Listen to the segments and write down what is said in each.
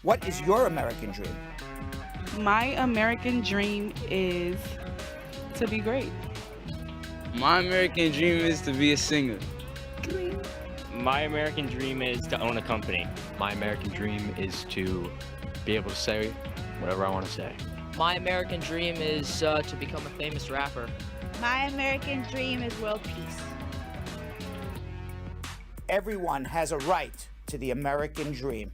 What is your American dream? My American dream is to be great. My American dream is to be a singer. My American dream is to own a company. My American dream is to be able to say whatever I want to say. My American dream is to become a famous rapper. My American dream is world peace. Everyone has a right to the American dream.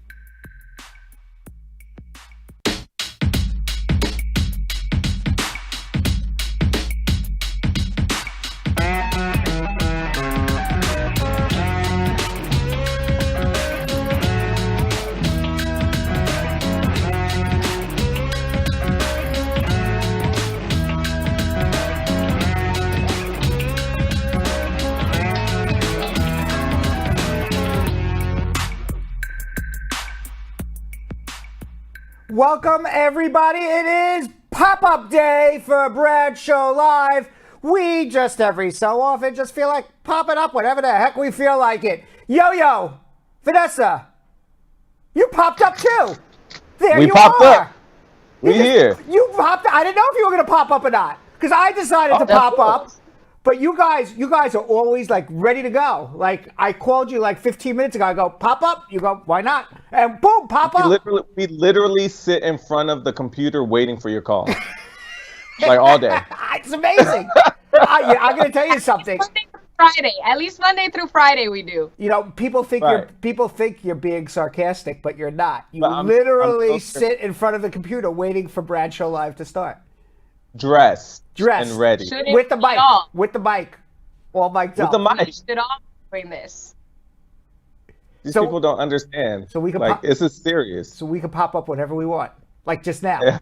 Welcome, everybody. It is pop-up day for Bradshaw Live. We just every so often just feel like popping up whenever the heck we feel like it. Yo, Vanessa, you popped up too. There we you popped are. Up. We here. You popped up. I didn't know if you were going to pop up or not because I decided to pop up. But you guys are always like ready to go. Like I called you like 15 minutes ago. I go, pop up. You go, why not? And boom, pop up. We literally sit in front of the computer waiting for your call. Like all day. It's amazing. I'm going to tell you something. Monday through Friday. At least Monday through Friday we do. You know, people think you're being sarcastic, but you're not. You literally sit in front of the computer waiting for Bradshaw Live to start. Dressed and ready. With the mic. With the mic. All mic'd up. With the mic. We should all be doing this. These people don't understand. So we can this is serious. So we can pop up whenever we want. Like just now.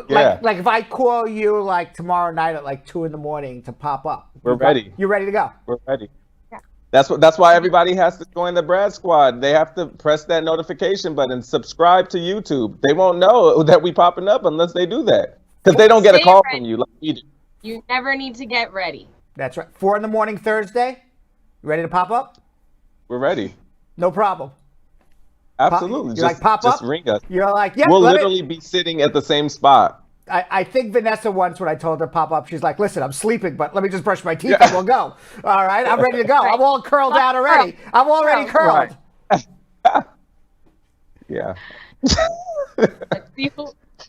Yeah. Like if I call you like tomorrow night at like 2 a.m. to pop up. We're ready. You're ready to go. We're ready. Yeah. That's why everybody has to join the Brad Squad. They have to press that notification button, subscribe to YouTube. They won't know that we popping up unless they do that. Because they don't get a call from you like we do. You never need to get ready. That's right. 4 a.m. Thursday. You ready to pop up? We're ready. No problem. Absolutely. Pop up? Just ring us. You're like, yeah. We'll literally be sitting at the same spot. I think Vanessa once, when I told her pop up, she's like, listen, I'm sleeping, but let me just brush my teeth and we'll go. All right, I'm ready to go. I'm all curled out already. I'm already curled. Right. Yeah.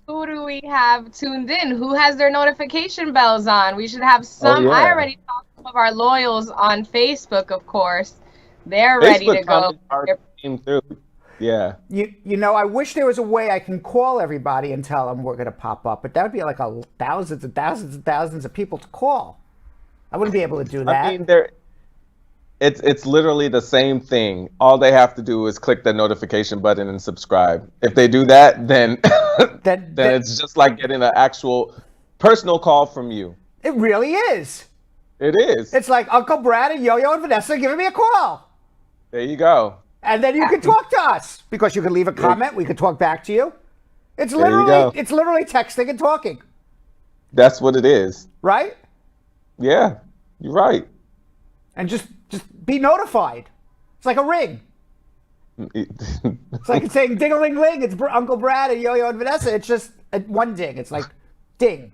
Who do we have tuned in? Who has their notification bells on? We should have some. I already talked to some of our loyals on Facebook, of course. They're ready to go. Yeah. You know, I wish there was a way I can call everybody and tell them we're going to pop up, but that would be like thousands and thousands and thousands of people to call. I wouldn't be able to do that. I mean, it's literally the same thing. All they have to do is click the notification button and subscribe. If they do that, then then it's just like getting an actual personal call from you. It really is. It is. It's like Uncle Brad and Yo-Yo and Vanessa giving me a call. There you go. And then you can talk to us because you can leave a comment. We can talk back to you. It's literally texting and talking. That's what it is. Right? Yeah, you're right. And just be notified. It's like a ring. It's like it's saying ding-a-ling-ling. It's Uncle Brad and Yo-Yo and Vanessa. It's just one ding. It's like ding.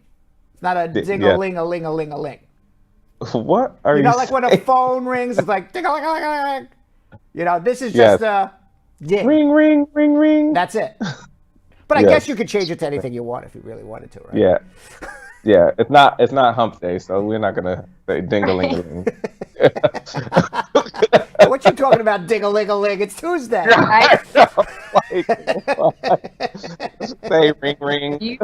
It's not a ding-a-ling-a-ling-a-ling-a-ling. What are you know, like when a phone rings, it's like ding-a-ling-a-ling-a-ling. You know, this is just a ding. Ring, ring, ring, ring. That's it. But I guess you could change it to anything you want if you really wanted to, right? Yeah. Yeah, it's not hump day, so we're not gonna say ding-a-ling-a-ling. What you talking about, ding-a-ling-a-ling? It's Tuesday. Say ring, ring. You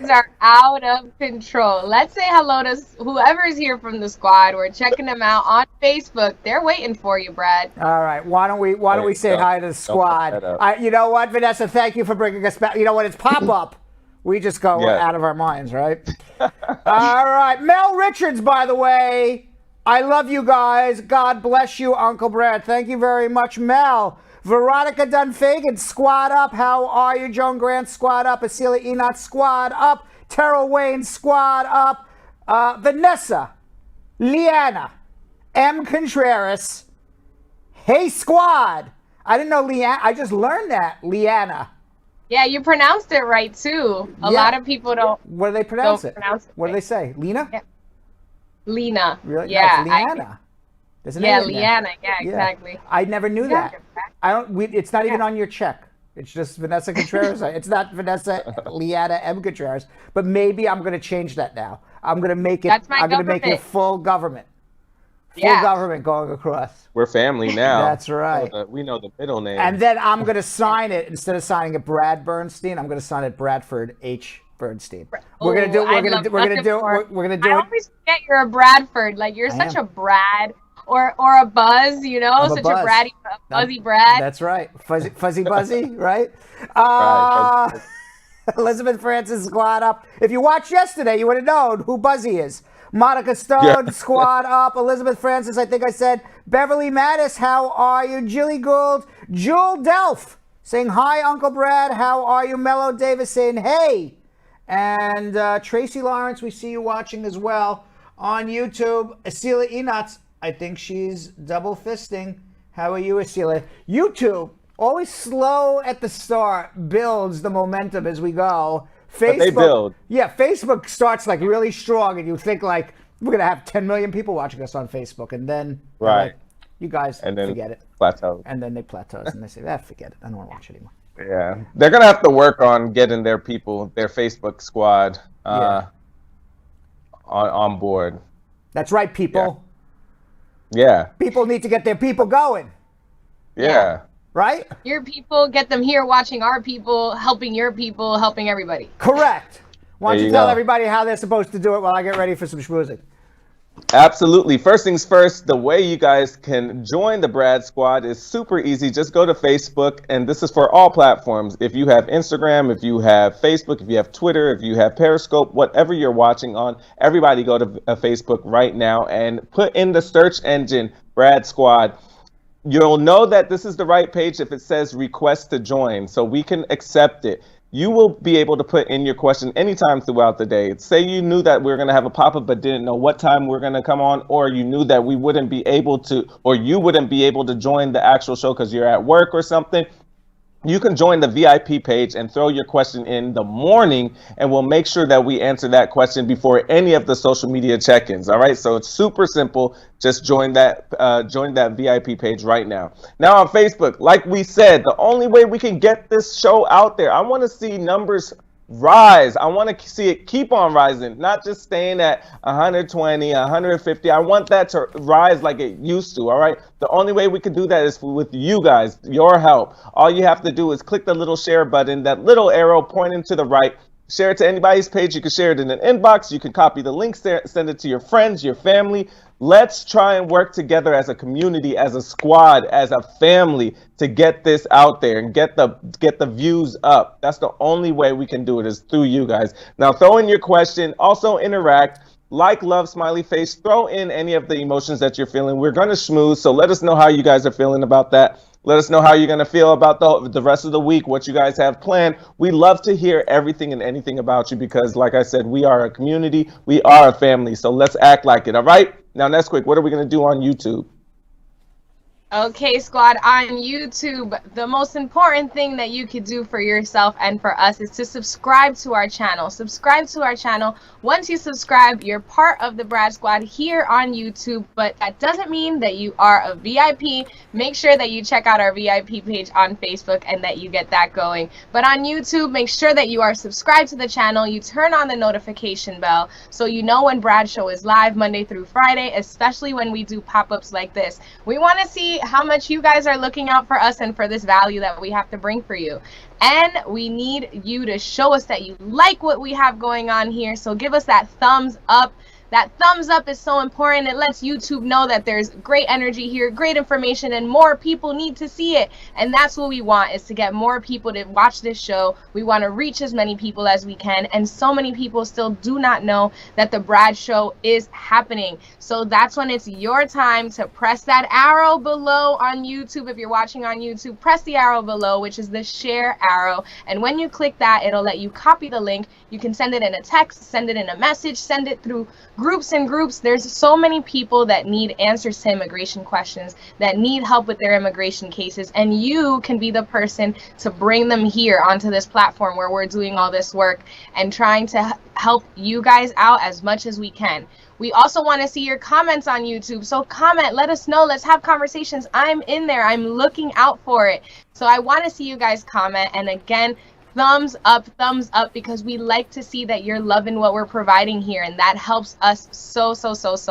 are out of control. Let's say hello to whoever's here from the squad. We're checking them out on Facebook. They're waiting for you, Brad. All right. Why don't we say hi to the squad? You know what, Vanessa? Thank you for bringing us back. You know what? It's pop-up. We just go out of our minds, right? All right. Mel Richards, by the way. I love you guys. God bless you, Uncle Brad. Thank you very much, Mel. Veronica Dunfagan, squad up. How are you? Joan Grant, squad up. Acelia Enoch, squad up. Terrell Wayne, squad up. Vanessa, Leanna, M. Contreras. Hey, squad. I didn't know Leanna. I just learned that. Leanna. Yeah, you pronounced it right too. A lot of people don't. What do they pronounce it? Pronounce it what do they say? Lena? Yeah. Lena. Really? Yeah. No, it's Liana. There's an A in there. Liana. Yeah, exactly. I never knew that. I don't. It's not even on your check. It's just Vanessa Contreras. It's not Vanessa Liana M. Contreras. But maybe I'm going to change that now. I'm going to make it. I'm going to make it full government. Full government going across. We're family now. That's right. We know the middle name. And then I'm going to sign it, instead of signing it Brad Bernstein, I'm going to sign it Bradford H. Bernstein. We're going to do it. I always forget you're a Bradford. Like, you're such a Brad or a Buzz, you know, such a bratty, fuzzy Brad. That's right. Fuzzy Buzzy, right? Elizabeth Francis squad up. If you watched yesterday, you would have known who Buzzy is. Monica Stone, squad up. Elizabeth Francis, I think I said. Beverly Mattis, how are you? Jilly Gould. Jewel Delph saying, hi, Uncle Brad. How are you? Mello Davis saying, hey. And Tracy Lawrence, we see you watching as well on YouTube. Asila Enats, I think she's double fisting. How are you, Asila? YouTube, always slow at the start, builds the momentum as we go. Facebook, but they build. Yeah, Facebook starts like really strong, and you think like we're gonna have 10 million people watching us on Facebook, and then like, you guys forget it. Plateau. And then they plateaus, and they say, forget it. I don't want to watch anymore. Yeah, they're gonna have to work on getting their people, their Facebook squad, on board. That's right, people. Yeah. People need to get their people going. Yeah. Right? Your people, get them here watching our people, helping your people, helping everybody. Correct. Why don't you tell everybody how they're supposed to do it while I get ready for some schmoozing? Absolutely. First things first, the way you guys can join the Brad Squad is super easy. Just go to Facebook, and this is for all platforms. If you have Instagram, if you have Facebook, if you have Twitter, if you have Periscope, whatever you're watching on, everybody go to Facebook right now and put in the search engine Brad Squad. You'll know that this is the right page if it says request to join, so we can accept it. You will be able to put in your question anytime throughout the day. Say you knew that we were going to have a pop-up but didn't know what time we're going to come on, or you knew that we wouldn't be able to, or you wouldn't be able to join the actual show because you're at work or something. You can join the VIP page and throw your question in the morning, and we'll make sure that we answer that question before any of the social media check-ins. All right, so it's super simple. Just join that VIP page right now. Now on Facebook, like we said, the only way we can get this show out there, I want to see numbers rise. I want to see it keep on rising, not just staying at 120, 150. I want that to rise like it used to, all right? The only way we can do that is with you guys, your help. All you have to do is click the little share button, that little arrow pointing to the right. Share it to anybody's page. You can share it in an inbox. You can copy the links there, send it to your friends, your family. Let's try and work together as a community, as a squad, as a family to get this out there and get the views up. That's the only way we can do it, is through you guys. Now throw in your question, also interact, like, love, smiley face, throw in any of the emotions that you're feeling. We're going to schmooze, so let us know how you guys are feeling about that. Let us know how you're going to feel about the rest of the week, what you guys have planned. We love to hear everything and anything about you because, like I said, we are a community. We are a family. So let's act like it. All right. Now, next quick, what are we going to do on YouTube? Okay, squad, on YouTube, the most important thing that you could do for yourself and for us is to subscribe to our channel. Subscribe to our channel. Once you subscribe, you're part of the Brad Squad here on YouTube, but that doesn't mean that you are a VIP. Make sure that you check out our VIP page on Facebook and that you get that going. But on YouTube, make sure that you are subscribed to the channel. You turn on the notification bell so you know when Brad Show is live Monday through Friday, especially when we do pop-ups like this. We want to see how much you guys are looking out for us and for this value that we have to bring for you. And we need you to show us that you like what we have going on here. So give us that thumbs up. That thumbs up is so important. It lets YouTube know that there's great energy here, great information, and more people need to see it. And that's what we want, is to get more people to watch this show. We want to reach as many people as we can. And so many people still do not know that the Brad Show is happening. So that's when it's your time to press that arrow below on YouTube. If you're watching on YouTube, press the arrow below, which is the share arrow. And when you click that, it'll let you copy the link. You can send it in a text, send it in a message, send it through groups and groups. There's so many people that need answers to immigration questions, that need help with their immigration cases, and you can be the person to bring them here onto this platform where we're doing all this work and trying to help you guys out as much as we can. We also want to see your comments on YouTube. So comment, let us know. Let's have conversations. I'm in there. I'm looking out for it. So I want to see you guys comment. And again, thumbs up, because we like to see that you're loving what we're providing here. And that helps us so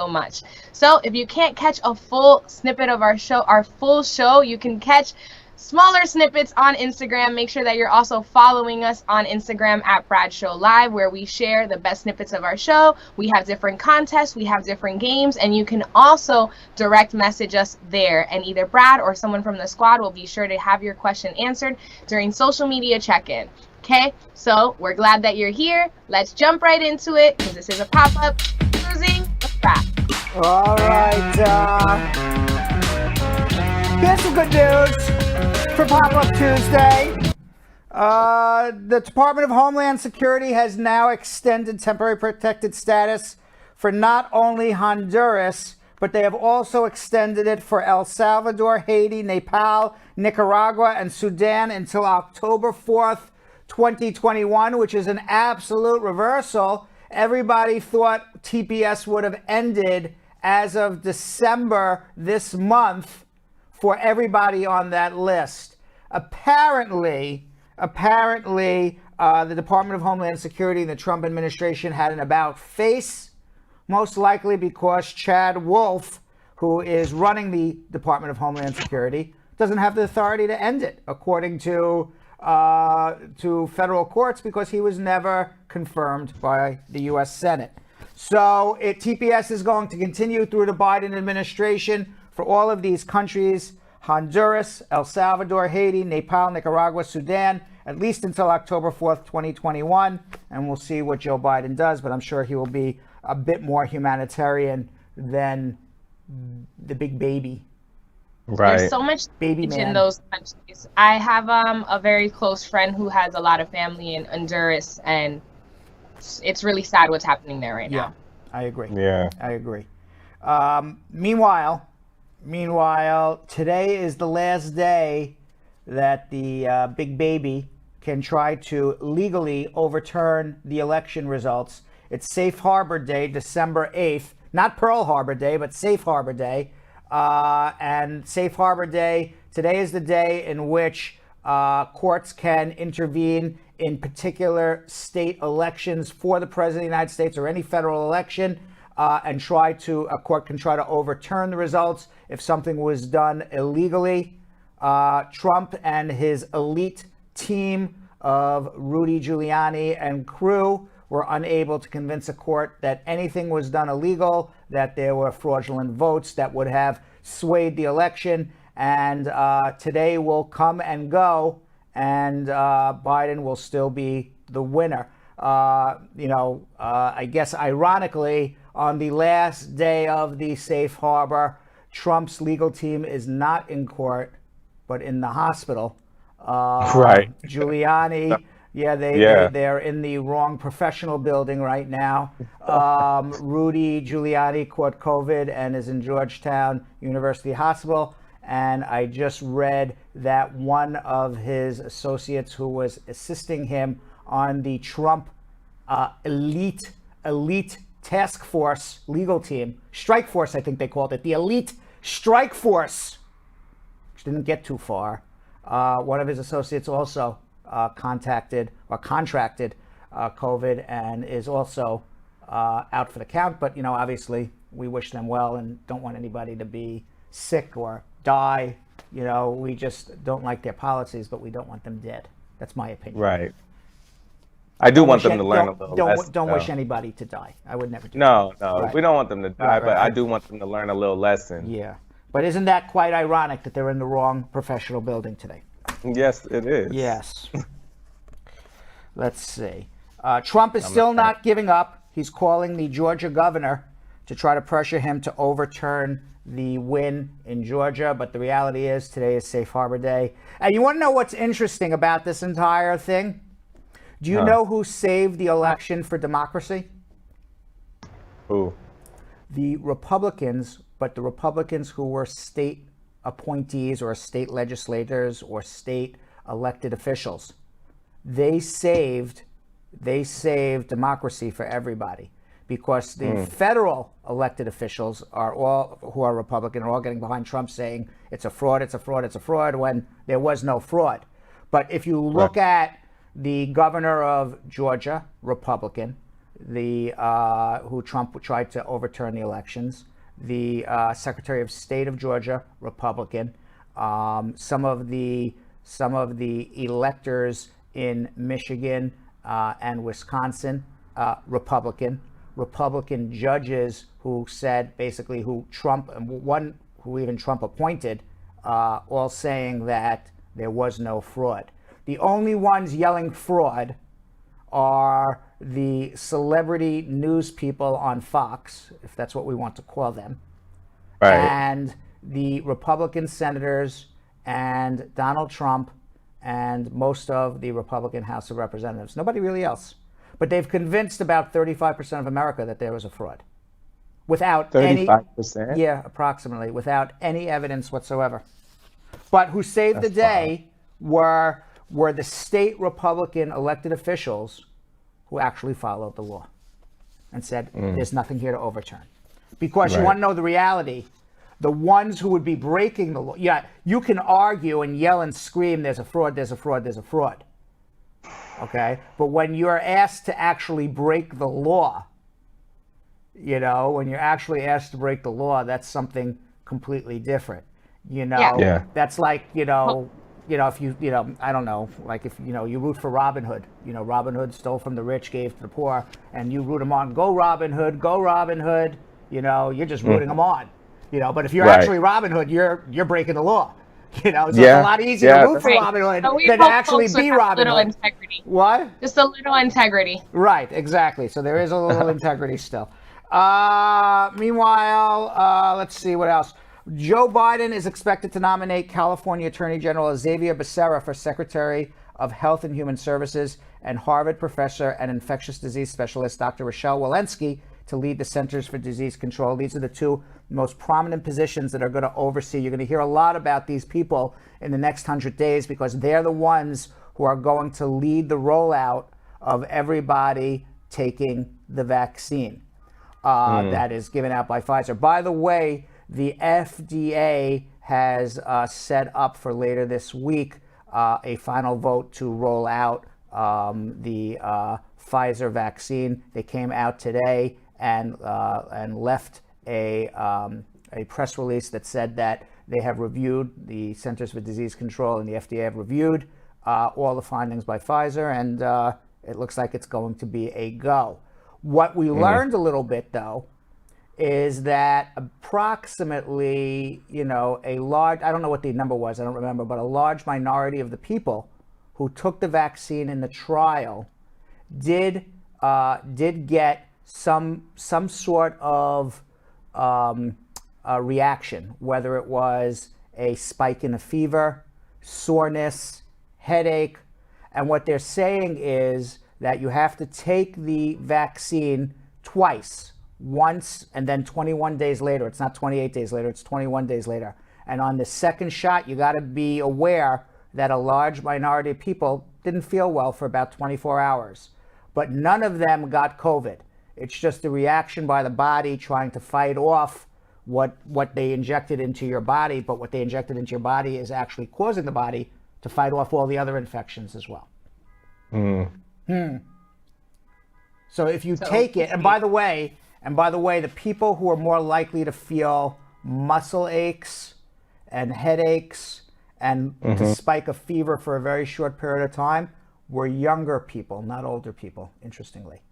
much. So if you can't catch a full snippet of our full show, you can catch smaller snippets on Instagram. Make sure that you're also following us on Instagram at Bradshow Live, where we share the best snippets of our show. We have different contests, we have different games, and you can also direct message us there. And either Brad or someone from the squad will be sure to have your question answered during social media check-in. Okay, so we're glad that you're here. Let's jump right into it, because this is a pop-up. Cruising with Brad. All right. Here's some good news for Pop-Up Tuesday. The Department of Homeland Security has now extended temporary protected status for not only Honduras, but they have also extended it for El Salvador, Haiti, Nepal, Nicaragua, and Sudan until October 4th, 2021, which is an absolute reversal. Everybody thought TPS would have ended as of December this month for everybody on that list. Apparently, the Department of Homeland Security and the Trump administration had an about-face, most likely because Chad Wolf, who is running the Department of Homeland Security, doesn't have the authority to end it, according to federal courts, because he was never confirmed by the U.S. Senate. So TPS is going to continue through the Biden administration for all of these countries: Honduras, El Salvador, Haiti, Nepal, Nicaragua, Sudan, at least until October 4th, 2021. And we'll see what Joe Biden does, but I'm sure he will be a bit more humanitarian than the big baby. Right. There's so much baby man in those countries. I have a very close friend who has a lot of family in Honduras, and it's really sad what's happening there right now. I agree. Yeah, I agree. Meanwhile, today is the last day that the big baby can try to legally overturn the election results. It's Safe Harbor Day, December 8th. Not Pearl Harbor Day, but Safe Harbor Day. And Safe Harbor Day, today is the day in which courts can intervene in particular state elections for the President of the United States or any federal election, and a court can try to overturn the results if something was done illegally. Trump and his elite team of Rudy Giuliani and crew were unable to convince a court that anything was done illegal, that there were fraudulent votes that would have swayed the election. And today will come and go, and Biden will still be the winner. I guess ironically, on the last day of the safe harbor, Trump's legal team is not in court, but in the hospital. Right. Giuliani, they're in the wrong professional building right now. Rudy Giuliani caught COVID and is in Georgetown University Hospital. And I just read that one of his associates who was assisting him on the Trump elite task force legal team, strike force, I think they called it, the elite strike force, which didn't get too far. One of his associates also contracted COVID and is also out for the count. But, obviously we wish them well and don't want anybody to be sick or die. We just don't like their policies, but we don't want them dead. That's my opinion. Right. I do want them to learn a little lesson. Don't wish anybody to die. I would never do that. No, Right. We don't want them to die, Right. but I do want them to learn a little lesson. Yeah. But isn't that quite ironic that they're in the wrong professional building today? Yes, it is. Yes. Let's see. Trump is still not giving up. He's calling the Georgia governor to try to pressure him to overturn the win in Georgia. But the reality is today is Safe Harbor Day. And you want to know what's interesting about this entire thing? Do you know who saved the election for democracy? Who? The Republicans, but the Republicans who were state appointees or state legislators or state elected officials. They saved democracy for everybody, because the federal elected officials who are Republican are all getting behind Trump, saying it's a fraud, it's a fraud, it's a fraud, when there was no fraud. But if you look at the governor of Georgia, Republican, who Trump tried to overturn the elections, the Secretary of State of Georgia, Republican, some of the electors in Michigan and Wisconsin, Republican judges who said basically who Trump, and one who even Trump appointed, all saying that there was no fraud. The only ones yelling fraud are the celebrity news people on Fox, if that's what we want to call them, Right. and the Republican senators and Donald Trump and most of the Republican House of Representatives. Nobody really else. But they've convinced about 35% of America that there was a fraud. Without 35%? Yeah, approximately, without any evidence whatsoever. But who saved the day were the state Republican elected officials who actually followed the law and said, there's nothing here to overturn. Because you want to know the reality, the ones who would be breaking the law, yeah, you can argue and yell and scream, there's a fraud, there's a fraud, there's a fraud. Okay? But when you're asked to actually break the law, when you're actually asked to break the law, that's something completely different. That's like, if you, I don't know, like if, you root for Robin Hood, Robin Hood stole from the rich, gave to the poor, and you root him on, go Robin Hood, you're just rooting him on, but if you're actually Robin Hood, you're breaking the law, so it's a lot easier to root for Robin Hood than to actually be Robin Hood. Integrity. What? Just a little integrity. Right, exactly. So there is a little integrity still. Meanwhile, let's see what else. Joe Biden is expected to nominate California Attorney General Xavier Becerra for Secretary of Health and Human Services and Harvard professor and infectious disease specialist Dr. Rochelle Walensky to lead the Centers for Disease Control. These are the two most prominent positions that are going to oversee. You're going to hear a lot about these people in the next 100 days because they're the ones who are going to lead the rollout of everybody taking the vaccine that is given out by Pfizer. By the way, the FDA has set up for later this week a final vote to roll out the Pfizer vaccine. They came out today and left a press release that said that they have reviewed, the Centers for Disease Control and the FDA have reviewed all the findings by Pfizer, and it looks like it's going to be a go. What we learned a little bit, though, is that approximately, a large, I don't know what the number was, I don't remember, but a large minority of the people who took the vaccine in the trial did get some sort of a reaction, whether it was a spike in a fever, soreness, headache. And what they're saying is that you have to take the vaccine twice, once and then 21 days later. It's not 28 days later, it's 21 days later. And on the second shot, you got to be aware that a large minority of people didn't feel well for about 24 hours. But none of them got COVID. It's just a reaction by the body trying to fight off what they injected into your body, but what they injected into your body is actually causing the body to fight off all the other infections as well. So if you take it, and by the way, the people who are more likely to feel muscle aches and headaches and to spike a fever for a very short period of time were younger people, not older people, interestingly.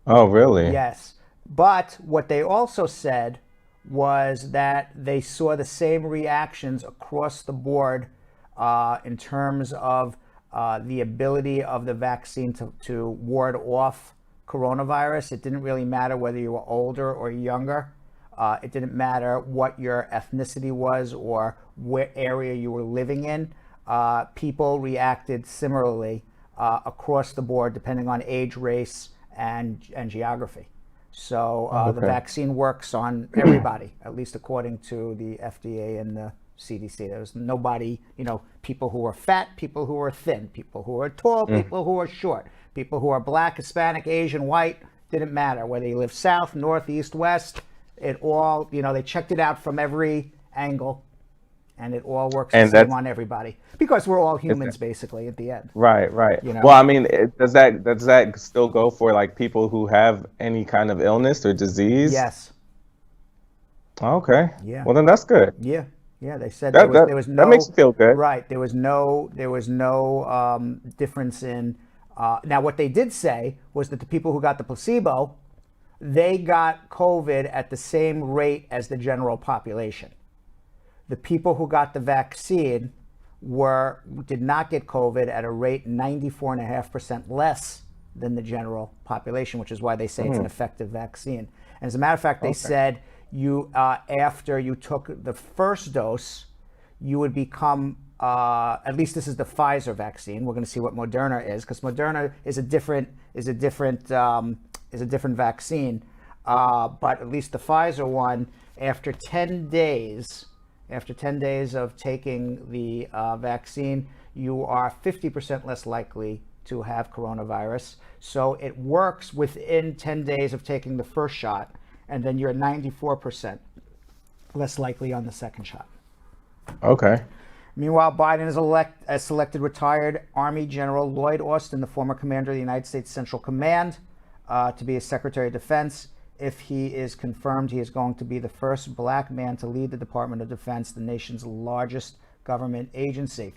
Oh, really? Yes. But what they also said was that they saw the same reactions across the board in terms of the ability of the vaccine to ward off coronavirus. It didn't really matter whether you were older or younger. It didn't matter what your ethnicity was or what area you were living in. People reacted similarly across the board, depending on age, race, and geography. So the vaccine works on everybody, at least according to the FDA and the CDC. There's nobody, people who are fat, people who are thin, people who are tall, people who are short, people who are black, Hispanic, Asian, white, didn't matter. Whether you live south, north, east, west, it all, they checked it out from every angle, and it all works the same on everybody because we're all humans basically at the end. Right. Well, I mean, does that still go for like people who have any kind of illness or disease? Yes. Okay. Yeah. Well, then that's good. Yeah. They said there was no. That makes you feel good. Right. There was no difference in. Now, what they did say was that the people who got the placebo, they got COVID at the same rate as the general population. The people who got the vaccine did not get COVID at a rate 94.5% less than the general population, which is why they say it's an effective vaccine. And as a matter of fact, they said after you took the first dose, you would become at least this is the Pfizer vaccine. We're going to see what Moderna is, because Moderna is a different vaccine. But at least the Pfizer one, after 10 days of taking the vaccine, you are 50% less likely to have coronavirus. So it works within 10 days of taking the first shot, and then you're 94% less likely on the second shot. Okay. Meanwhile, Biden has selected retired Army General Lloyd Austin, the former commander of the United States Central Command, to be his Secretary of Defense. If he is confirmed, he is going to be the first black man to lead the Department of Defense, the nation's largest government agency.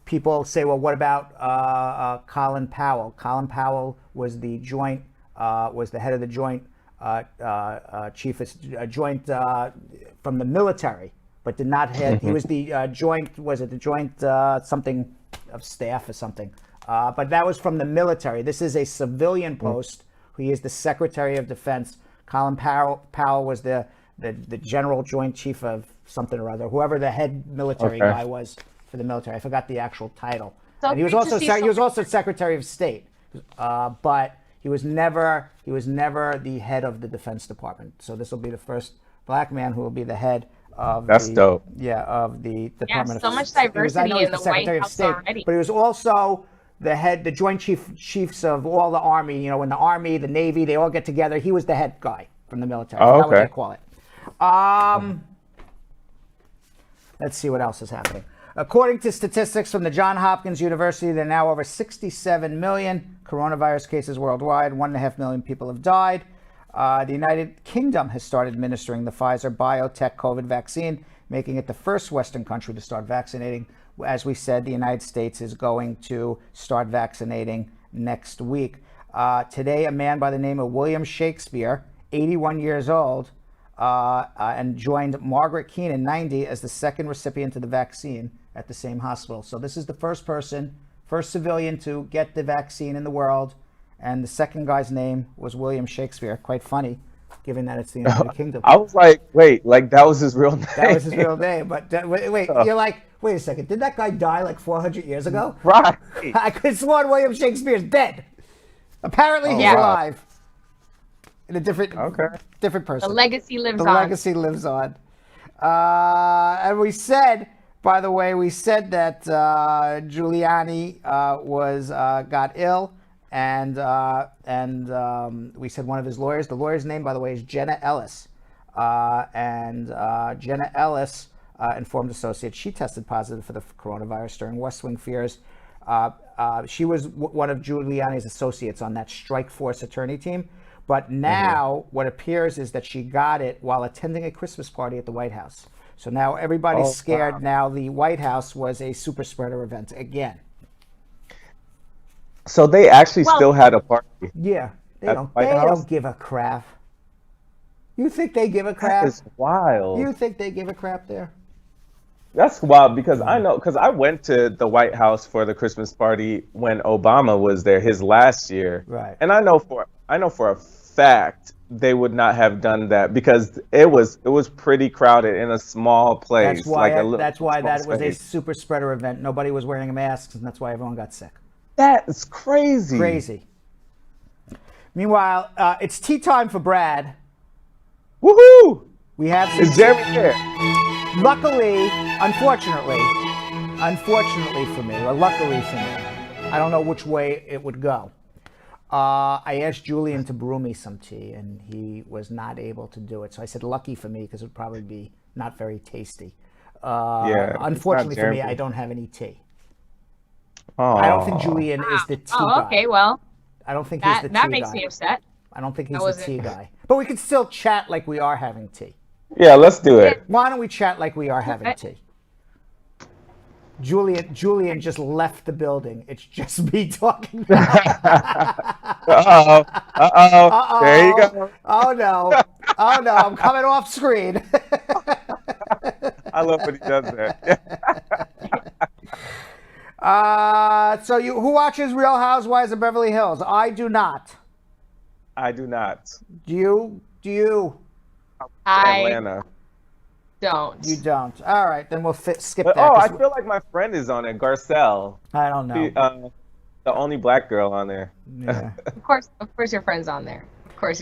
People say, well, what about Colin Powell? Colin Powell was the head of the joint joint from the military, but did not have. He was the joint something of staff or something. But that was from the military. This is a civilian post. He is the Secretary of Defense. Colin Powell was the General Joint Chief of something or other, whoever the head military guy was for the military. I forgot the actual title. So and he was also Secretary of State, but he was never the head of the Defense Department. So this will be the first black man who will be the head of dope. Yeah, of the Department of State. So much diversity in the White House already. But he was also the Joint Chiefs of all the Army. In the Army, the Navy, they all get together. He was the head guy from the military. That's what they call it. Let's see what else is happening. According to statistics from the Johns Hopkins University, there are now over 67 million coronavirus cases worldwide. 1.5 million people have died. The United Kingdom has started administering the Pfizer BioNTech COVID vaccine, making it the first Western country to start vaccinating. As we said, the United States is going to start vaccinating next week. Today, a man by the name of William Shakespeare, 81 years old, and joined Margaret Keenan, 90, as the second recipient of the vaccine at the same hospital. So this is the first civilian to get the vaccine in the world, and the second guy's name was William Shakespeare. Quite funny, given that it's the United Kingdom. I was like, wait, that was his real name? That was his real name, but wait, you're like, wait a second, did that guy die like 400 years ago? Right. I could have sworn William Shakespeare's dead. Apparently he's alive. In a different person. The legacy lives on. The legacy lives on. And we said, by the way, that Giuliani got ill, and we said one of his lawyers. The lawyer's name, by the way, is Jenna Ellis, and Jenna Ellis informed associates she tested positive for the coronavirus during West Wing fears. She was one of Giuliani's associates on that strike force attorney team. But now what appears is that she got it while attending a Christmas party at the White House. So now everybody's scared. Wow. Now the White House was a super spreader event again. So they actually still had a party. Yeah, they don't give a crap. You think they give a crap? That is wild. You think they give a crap there? That's wild, because I went to the White House for the Christmas party when Obama was there, his last year. Right. And I know for a fact they would not have done that, because it was pretty crowded in a small place. That's why that was a super spreader event. Nobody was wearing masks, and that's why everyone got sick. That is crazy. Crazy. Meanwhile, it's tea time for Brad. Woohoo! We have some Is Jeremy here? Luckily, unfortunately for me, or luckily for me, I don't know which way it would go. I asked Julian to brew me some tea, and he was not able to do it. So I said, lucky for me, because it would probably be not very tasty. Unfortunately for me, I don't have any tea. I don't think Julian is the tea guy. Okay, well. I don't think he's the tea guy. That makes me upset. I don't think he's the tea guy. But we could still chat like we are having tea. Yeah, let's do it. Why don't we chat like we are having tea? Julian just left the building. It's just me talking now. Uh-oh. There you go. Oh no. I'm coming off screen. I love when he does that. So who watches Real Housewives of Beverly Hills? I do not. Do you? Atlanta. Don't. You don't. All right, then we'll skip that. I feel like my friend is on it, Garcelle. I don't know. The only black girl on there. Yeah. Of course your friend's on there. All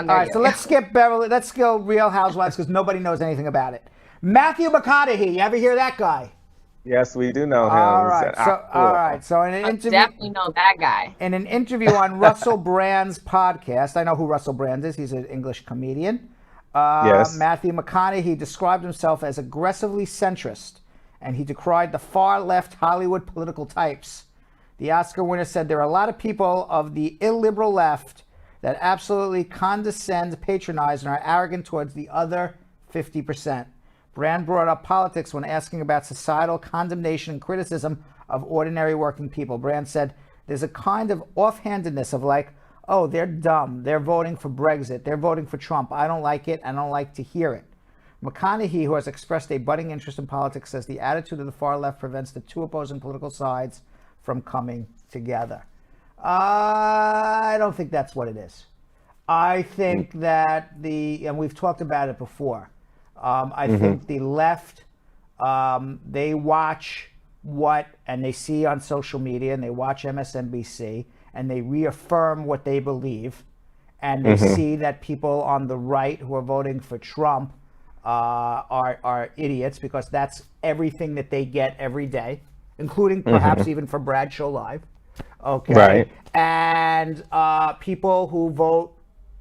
right, so let's skip Beverly. Let's go Real Housewives because nobody knows anything about it. Matthew McConaughey. You ever hear that guy? Yes, we do know him. All right. So in an interview, definitely know that guy. In an interview on Russell Brand's podcast, I know who Russell Brand is. He's an English comedian. Yes. Matthew McConaughey described himself as aggressively centrist, and he decried the far-left Hollywood political types. The Oscar winner said there are a lot of people of the illiberal left that absolutely condescend, patronize, and are arrogant towards the other 50%. Brand brought up politics when asking about societal condemnation and criticism of ordinary working people. Brand said, there's a kind of offhandedness of like, oh, they're dumb. They're voting for Brexit. They're voting for Trump. I don't like it. I don't like to hear it. McConaughey, who has expressed a budding interest in politics, says the attitude of the far left prevents the two opposing political sides from coming together. I don't think that's what it is. I think that and we've talked about it before, I think the left, they watch and they see on social media, and they watch MSNBC, and they reaffirm what they believe, and they see that people on the right who are voting for Trump are idiots because that's everything that they get every day, including perhaps even for Bradshaw Live. Okay. Right. And people who vote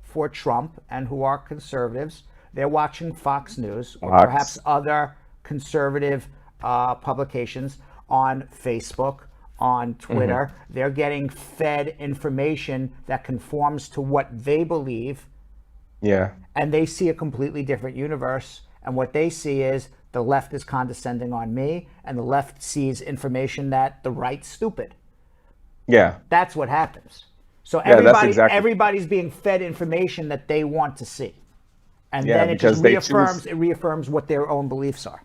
for Trump and who are conservatives, they're watching Fox News or perhaps other conservative publications on Facebook, on Twitter. They're getting fed information that conforms to what they believe. Yeah. And they see a completely different universe. And what they see is the left is condescending on me, and the left sees information that the right's stupid. Yeah. That's what happens. So everybody's being fed information that they want to see. And then it just reaffirms what their own beliefs are.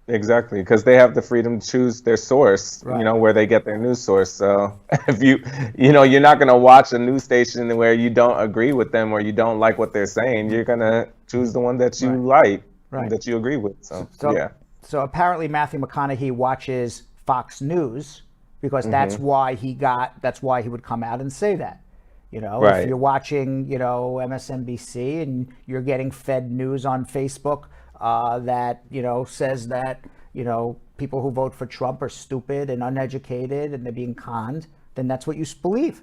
Exactly, because they have the freedom to choose their source, where they get their news source. So if you're not going to watch a news station where you don't agree with them or you don't like what they're saying, you're going to choose the one that you like, that you agree with. So apparently Matthew McConaughey watches Fox News because that's why he would come out and say that. If you're watching, MSNBC and you're getting fed news on Facebook that, says that, people who vote for Trump are stupid and uneducated and they're being conned, then that's what you believe.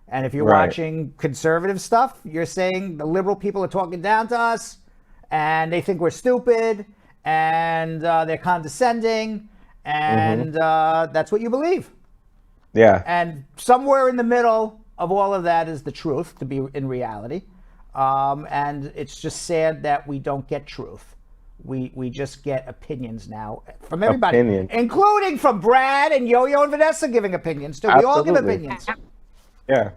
And if you're watching conservative stuff, you're saying the liberal people are talking down to us and they think we're stupid and they're condescending and that's what you believe. Yeah. And somewhere in the middle of all of that is the truth, to be in reality. And it's just sad that we don't get truth. We just get opinions now from everybody, including from Brad and Yo-Yo and Vanessa giving opinions too. We all give opinions. Yeah.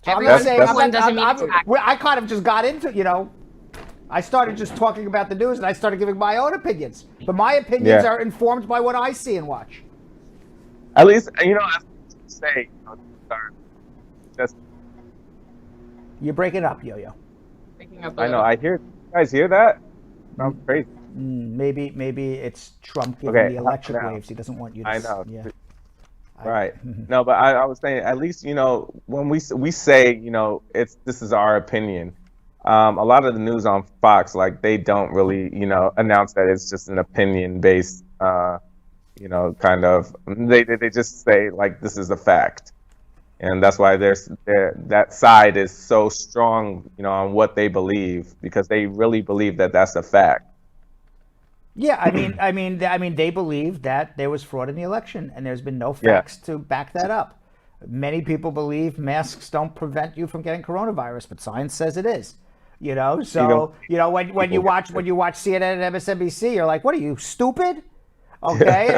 So I kind of just got into, I started just talking about the news and I started giving my own opinions. But my opinions are informed by what I see and watch. At least, I say, You're breaking up, Yo-Yo. I know. I hear. You guys hear that? Sounds crazy. Maybe it's Trump giving the electric waves. He doesn't want you to. I know. Yeah. Right. No, but I was saying, at least, when we say, this is our opinion. A lot of the news on Fox, like, they don't really, announce that it's just an opinion based, kind of, they just say, like, this is a fact. And that's why that side is so strong, on what they believe, because they really believe that that's a fact. Yeah, I mean, they believe that there was fraud in the election, and there's been no facts to back that up. Many people believe masks don't prevent you from getting coronavirus, but science says it is. So when you watch CNN and MSNBC, you're like, what are you, stupid? Okay,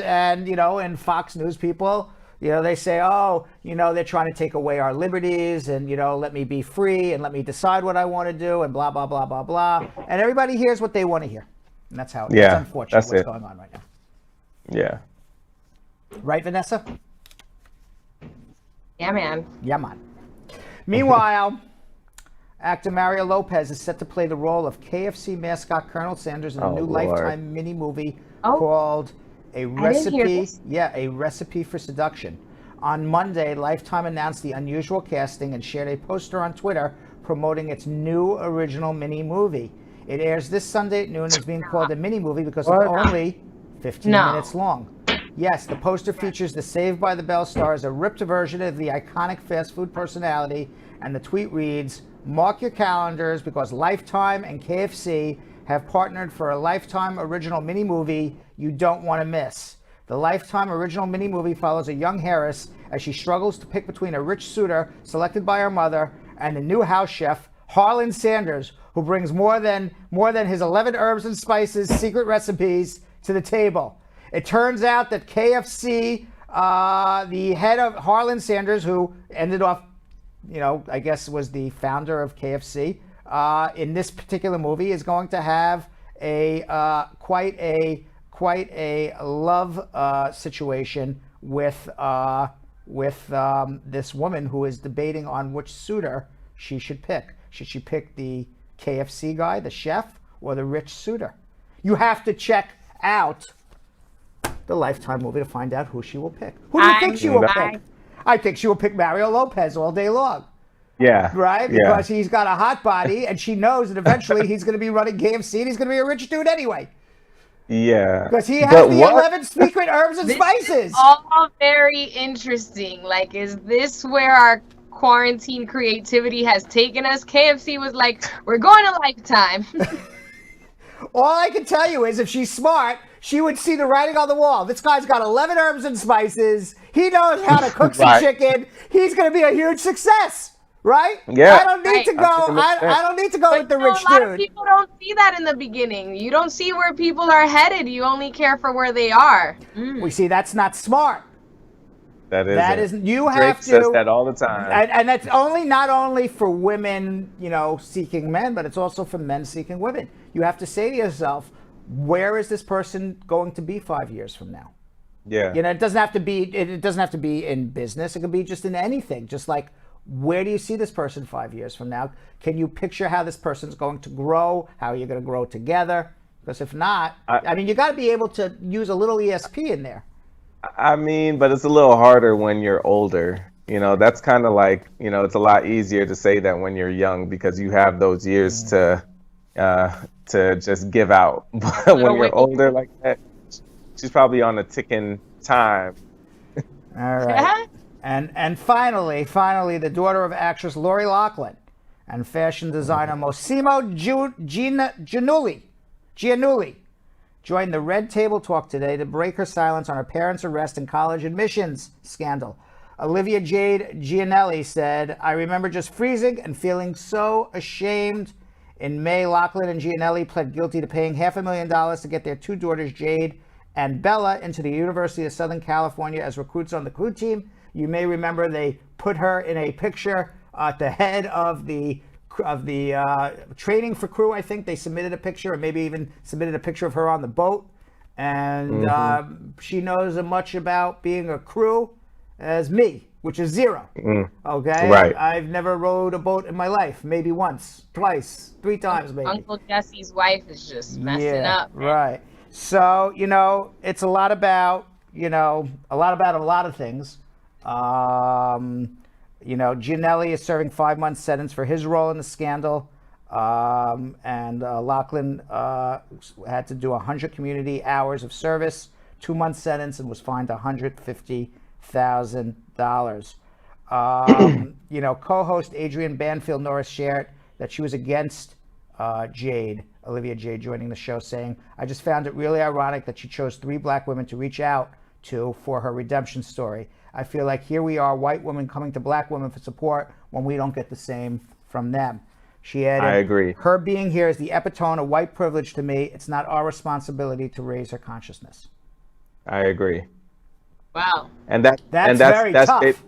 and Fox News people, they say, they're trying to take away our liberties, and let me be free and let me decide what I want to do, and blah blah blah blah blah. And everybody hears what they want to hear, and that's how. That's unfortunate what's going on right now. Yeah. Right, Vanessa? Yeah, man. Yeah, man. Meanwhile, actor Mario Lopez is set to play the role of KFC mascot Colonel Sanders in a new Lifetime mini movie called A Recipe for Seduction. On Monday, Lifetime announced the unusual casting and shared a poster on Twitter promoting its new original mini movie. It airs this Sunday at noon and is being called a mini movie because it's only 15 minutes long. Yes, the poster features the Saved by the Bell star as a ripped version of the iconic fast food personality, and the tweet reads, "Mark your calendars because Lifetime and KFC have partnered for a Lifetime original mini movie you don't want to miss." The Lifetime original mini movie follows a young Harris as she struggles to pick between a rich suitor selected by her mother and the new house chef, Marlin Sanders, who brings more than his 11 herbs and spices secret recipes to the table. It turns out that KFC, the head of Marlin Sanders, who ended off, I guess was the founder of KFC, in this particular movie is going to have quite a love situation with this woman who is debating on which suitor she should pick. Should she pick the KFC guy, the chef, or the rich suitor? You have to check out the Lifetime movie to find out who she will pick. Who do you think she will pick? I think she will pick Mario Lopez all day long. Yeah. Right? Because he's got a hot body, and she knows that eventually he's going to be running KFC, and he's going to be a rich dude anyway. Yeah. Because he has 11 secret herbs and spices. All very interesting. Like, is this where our quarantine creativity has taken us? KFC was like, we're going to Lifetime. All I can tell you is if she's smart, she would see the writing on the wall. This guy's got 11 herbs and spices. He knows how to cook some chicken. He's going to be a huge success, right? Yeah. I don't need to go. I don't need to go with the rich dude. A lot of people don't see that in the beginning. You don't see where people are headed. You only care for where they are. We see that's not smart. That isn't. You Drake have to. says that all the time. And that's not only for women, seeking men, but it's also for men seeking women. You have to say to yourself, where is this person going to be 5 years from now? Yeah. It doesn't have to be. It doesn't have to be in business. It could be just in anything. Just like, where do you see this person 5 years from now? Can you picture how this person's going to grow? How you're going to grow together? Because if not, you got to be able to use a little ESP in there. But it's a little harder when you're older. That's kind of like, it's a lot easier to say that when you're young because you have those years to just give out. But when you're older like that, she's probably on a ticking time. All right. And finally, the daughter of actress Lori Loughlin and fashion designer Massimo Gianulli joined the Red Table Talk today to break her silence on her parents' arrest and college admissions scandal. Olivia Jade Gianelli said, "I remember just freezing and feeling so ashamed." In May, Loughlin and Gianelli pled guilty to paying $500,000 to get their two daughters, Jade and Bella, into the University of Southern California as recruits on the crew team. You may remember they put her in a picture at the head of the training for crew. I think they submitted a picture, or maybe even submitted a picture of her on the boat. And she knows as much about being a crew as me, which is zero. Okay? Right. I've never rowed a boat in my life. Maybe once, twice, 3 times maybe. Uncle Jesse's wife is just messing up. Right. So, it's a lot about, you know, a lot about a lot of things. You know, Gianelli is serving 5-month sentence for his role in the scandal. And Lachlan had to do 100 community hours of service, 2-month sentence, and was fined $150,000. You know, co-host Adrienne Banfield Norris shared that she was against Olivia Jade joining the show, saying, "I just found it really ironic that she chose 3 black women to reach out to for her redemption story. I feel like here we are, white women coming to black women for support when we don't get the same from them." She added, I agree. "Her being here is the epitome of white privilege to me. It's not our responsibility to raise her consciousness." I agree. Wow. And that's very tough.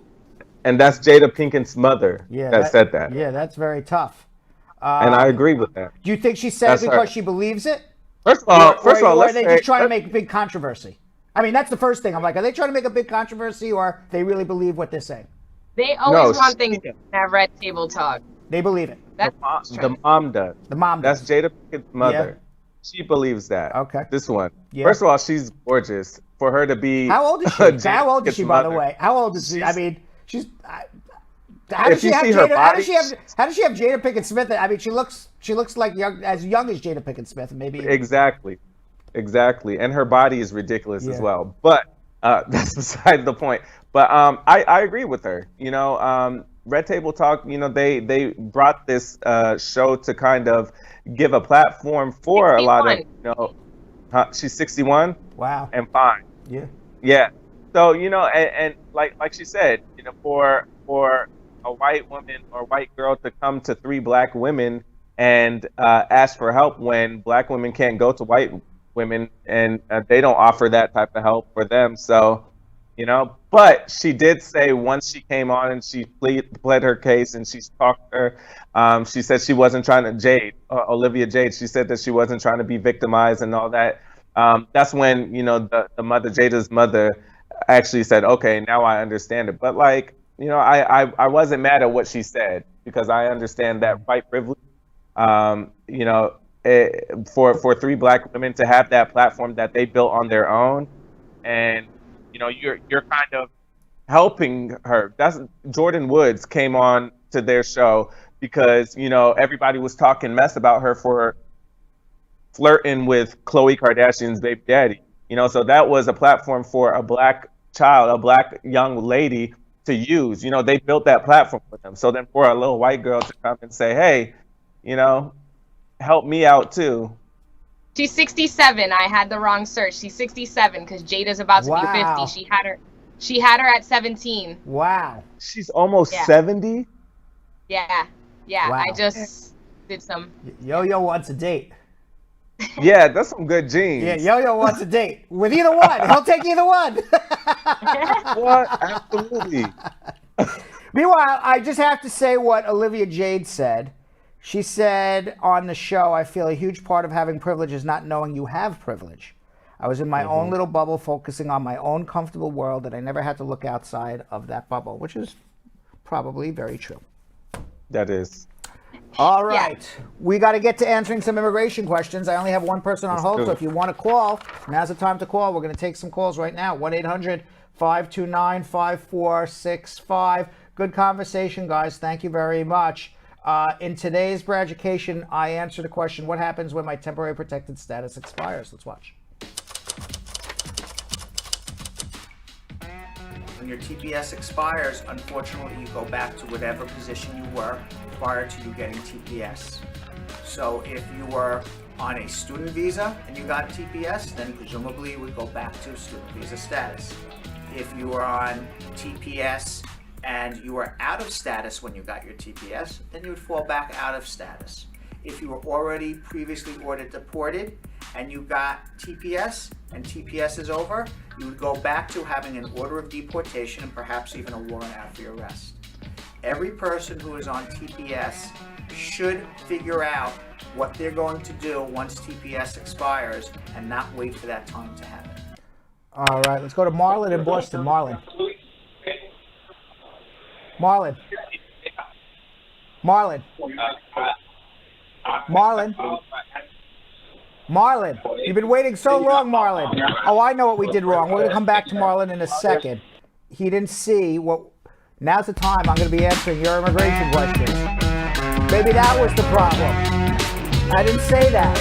And that's Jada Pinkett's mother that said that. Yeah, that's very tough. And I agree with that. Do you think she said it because she believes it? First of all, or are they just trying to make a big controversy? I mean, that's the first thing. I'm like, are they trying to make a big controversy, or they really believe what they're saying? They always want things to have red table talk. They believe it. The mom does. The mom does. That's Jada Pinkett's mother. Yeah. She believes that. Okay. This one. Yeah. First of all, she's gorgeous. For her to be... How old is she? How old is she, by the way? How old is she? I mean, she's... How does she have Jada Pinkett Smith? I mean, she looks like as young as Jada Pinkett Smith, maybe. Exactly, and her body is ridiculous as well. But that's beside the point. But I agree with her. You know, Red Table Talk. You know, they brought this show to kind of give a platform for 61. A lot of, you know, she's 61. Wow. And fine. Yeah. Yeah. So, you know, and like she said, you know, for a white woman or white girl to come to 3 black women and ask for help when black women can't go to white women and they don't offer that type of help for them. So, you know, but she did say once she came on and she pled her case and she talked to her, she said she wasn't trying to Olivia Jade. She said that she wasn't trying to be victimized and all that. That's when, you know, the mother, Jada's mother, actually said, okay, now I understand it. But like, you know, I wasn't mad at what she said because I understand that white privilege. You know, for 3 black women to have that platform that they built on their own, and you know, you're kind of helping her. That's Jordan Woods came on to their show because, you know, everybody was talking mess about her for flirting with Khloe Kardashian's baby daddy. You know, so that was a platform for a black child, a black young lady to use. You know, they built that platform for them. So then for a little white girl to come and say, hey, you know, help me out too. She's 67. I had the wrong search. She's 67 because Jada's about to be 50. She had her at 17. Wow. She's almost 70? Yeah. Wow. I just did some. Yo-Yo wants a date. Yeah, that's some good genes. Yeah, Yo-Yo wants a date with either one. He'll take either one. What? Absolutely. Meanwhile, I just have to say what Olivia Jade said. She said on the show, "I feel a huge part of having privilege is not knowing you have privilege. I was in my own little bubble, focusing on my own comfortable world, that I never had to look outside of that bubble," which is probably very true. That is. All right. Yeah. We got to get to answering some immigration questions. I only have one person on hold, so if you want to call, now's the time to call. We're going to take some calls right now. 1-800-529-5465. Good conversation, guys. Thank you very much. In today's Bra Education, I answered the question, what happens when my temporary protected status expires? Let's watch. When your TPS expires, unfortunately, you go back to whatever position you were prior to you getting TPS. So if you were on a student visa and you got TPS, then presumably you would go back to student visa status. If you were on TPS and you were out of status when you got your TPS, then you would fall back out of status. If you were already previously ordered deported and you got TPS and TPS is over, you would go back to having an order of deportation and perhaps even a warrant out for your arrest. Every person who is on TPS should figure out what they're going to do once TPS expires and not wait for that time to happen. All right, let's go to Marlin in Boston. Marlin. Marlin. Marlin, you've been waiting so long, Marlin. Oh, I know what we did wrong. We're going to come back to Marlin in a second. He didn't see what... Now's the time I'm going to be answering your immigration questions. Maybe that was the problem. I didn't say that.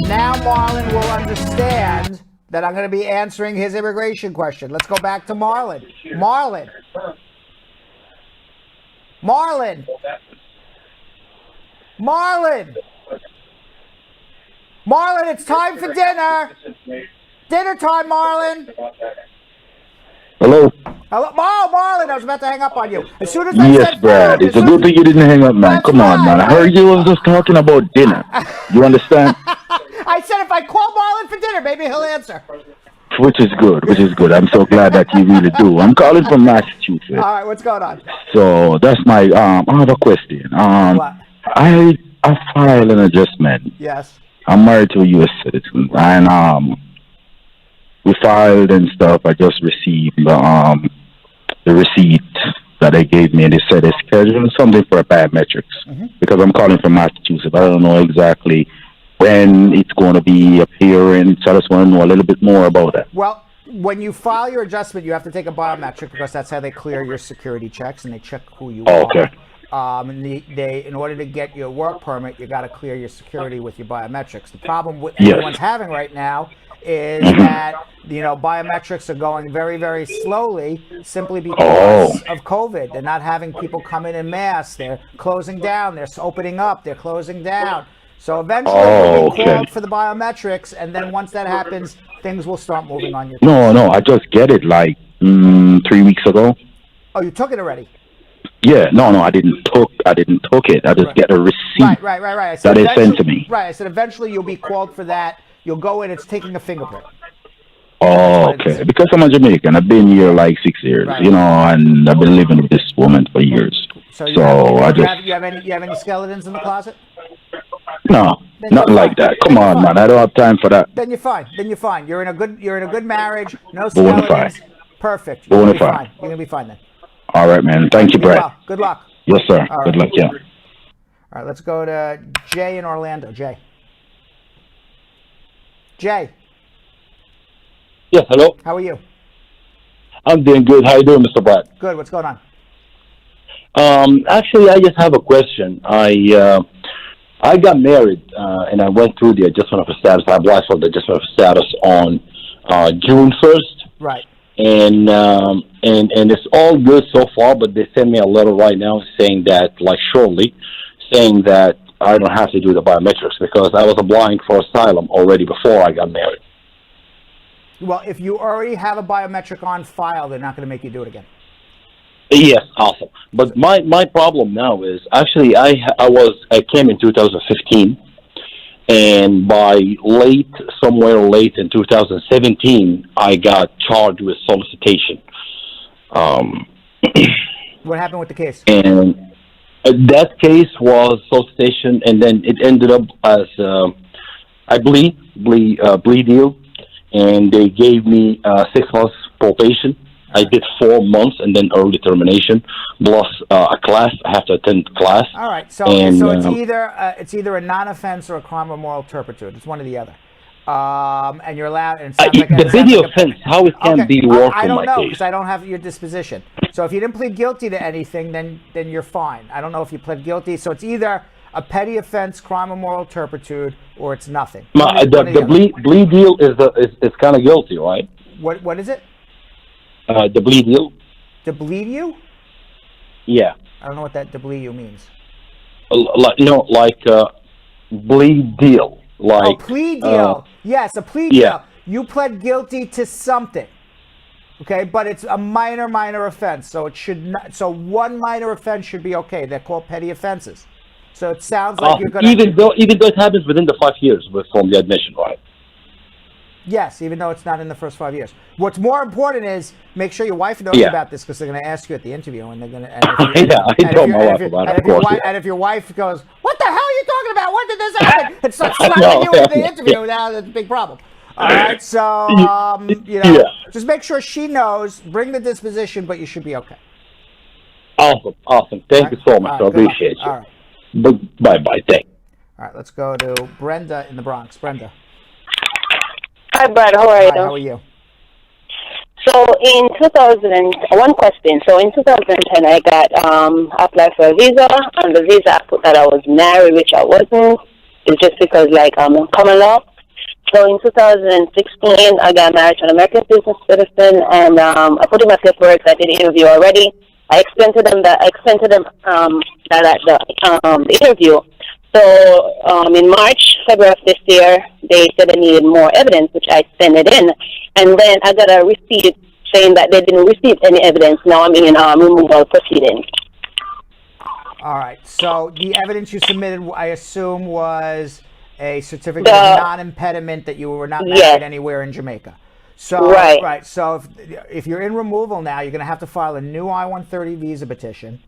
Now Marlin will understand that I'm going to be answering his immigration question. Let's go back to Marlin. Marlin. Marlin. Marlin. Marlin, it's time for dinner. Dinner time, Marlin. Hello? Hello? Oh, Marlin, I was about to hang up on you. As soon as I said Brad. food, It's a good thing you didn't hang up, man. Come on, man. I heard you was just talking about dinner. You understand? I said if I call Marlin for dinner, maybe he'll answer. Which is good. I'm so glad that you really do. I'm calling from Massachusetts. All right, what's going on? So that's my other question. What? I filed an adjustment. Yes. I'm married to a U.S. citizen, and we filed and stuff. I just received the receipt that they gave me, and they said they're scheduling something for biometrics because I'm calling from Massachusetts. I don't know exactly when it's going to be appearing, so I just want to know a little bit more about that. Well, when you file your adjustment, you have to take a biometric because that's how they clear your security checks and they check who you are. Okay. And they, in order to get your work permit, you got to clear your security with your biometrics. The problem with everyone's having right now is that biometrics are going very, very slowly simply because of COVID. They're not having people come in mass. They're closing down. They're opening up. They're closing down. So eventually you'll be called for the biometrics, and then once that happens, things will start moving on your case. No, I just get it like 3 weeks ago. Oh, you took it already? Yeah, no, I didn't took it. I just get a receipt Right. I that they sent to me. Right, I said eventually you'll be called for that. You'll go in, it's taking a fingerprint. Oh, okay. Because I'm a Jamaican. I've been here like 6 years, and I've been living with this woman for years. So you have any skeletons in the closet? No, nothing like that. Come on, man. I don't have time for that. Then you're fine. You're in a good marriage. No skeletons. Perfect. You're gonna be fine. You're gonna be fine then. All right, man. Thank you, Brad. Well, good luck. Yes, sir. Good luck. Yeah. All right, let's go to Jay in Orlando. Jay. Yes, hello. How are you? I'm doing good. How you doing, Mr. Brad? Good. What's going on? Actually, I just have a question. I got married, and I went through the adjustment of status. I applied for the adjustment of status on June 1st. Right. And it's all good so far, but they sent me a letter right now saying that, shortly, saying that I don't have to do the biometrics because I was applying for asylum already before I got married. Well, if you already have a biometric on file, they're not going to make you do it again. Yes, awesome. But my problem now is actually I came in 2015, and by somewhere late in 2017, I got charged with solicitation. What happened with the case? And that case was solicitation, and then it ended up as I plea deal, and they gave me 6 months probation. I did 4 months and then early termination plus a class. I have to attend class. All right, so it's either a non-offense or a crime of moral turpitude. It's one or the other. And you're allowed. And the video offense, how it can be worked I don't on my know case. because I don't have your disposition. So if you didn't plead guilty to anything, then you're fine. I don't know if you pled guilty. So it's either a petty offense, crime of moral turpitude, or it's nothing. The plea deal is kind of guilty, right? What is it? The bleed you? To bleed you? Yeah. I don't know what that to bleed you means. Bleed deal. Plea deal. Yes, a plea deal. You pled guilty to something. Okay, but it's a minor offense. So it should not. So one minor offense should be okay. They're called petty offenses. So it sounds like you're going to. Even though it happens within the 5 years from the admission, right? Yes, even though it's not in the first 5 years. What's more important is make sure your wife knows about this because they're going to ask you at the interview, and they're going to. I told my wife about it. Of course. And if your wife goes, "What the hell are you talking about? When did this happen?" and starts slapping you at the interview, now that's a big problem. All right, so just make sure she knows. Bring the disposition, but you should be okay. Awesome. Thank you so much. I appreciate you. All right. Bye. Thank you. All right, let's go to Brenda in the Bronx. Brenda. Hi, Brad. How are you? Hi, how are you? So in 2000, one question. So in 2010, I got applied for a visa. On the visa, I put that I was married, which I wasn't. It's just because, like, I'm common law. So in 2016, I got married to an American citizen, and I put in my paperwork. I did the interview already. I explained to them that the interview. So in March, February of this year, they said they needed more evidence, which I sent it in. And then I got a receipt saying that they didn't receive any evidence. Now I'm in removal proceedings. All right. So the evidence you submitted, I assume, was a certificate of non-impediment that you were not married anywhere in Jamaica. So, right. So if you're in removal now, you're going to have to file a new I-130 visa petition.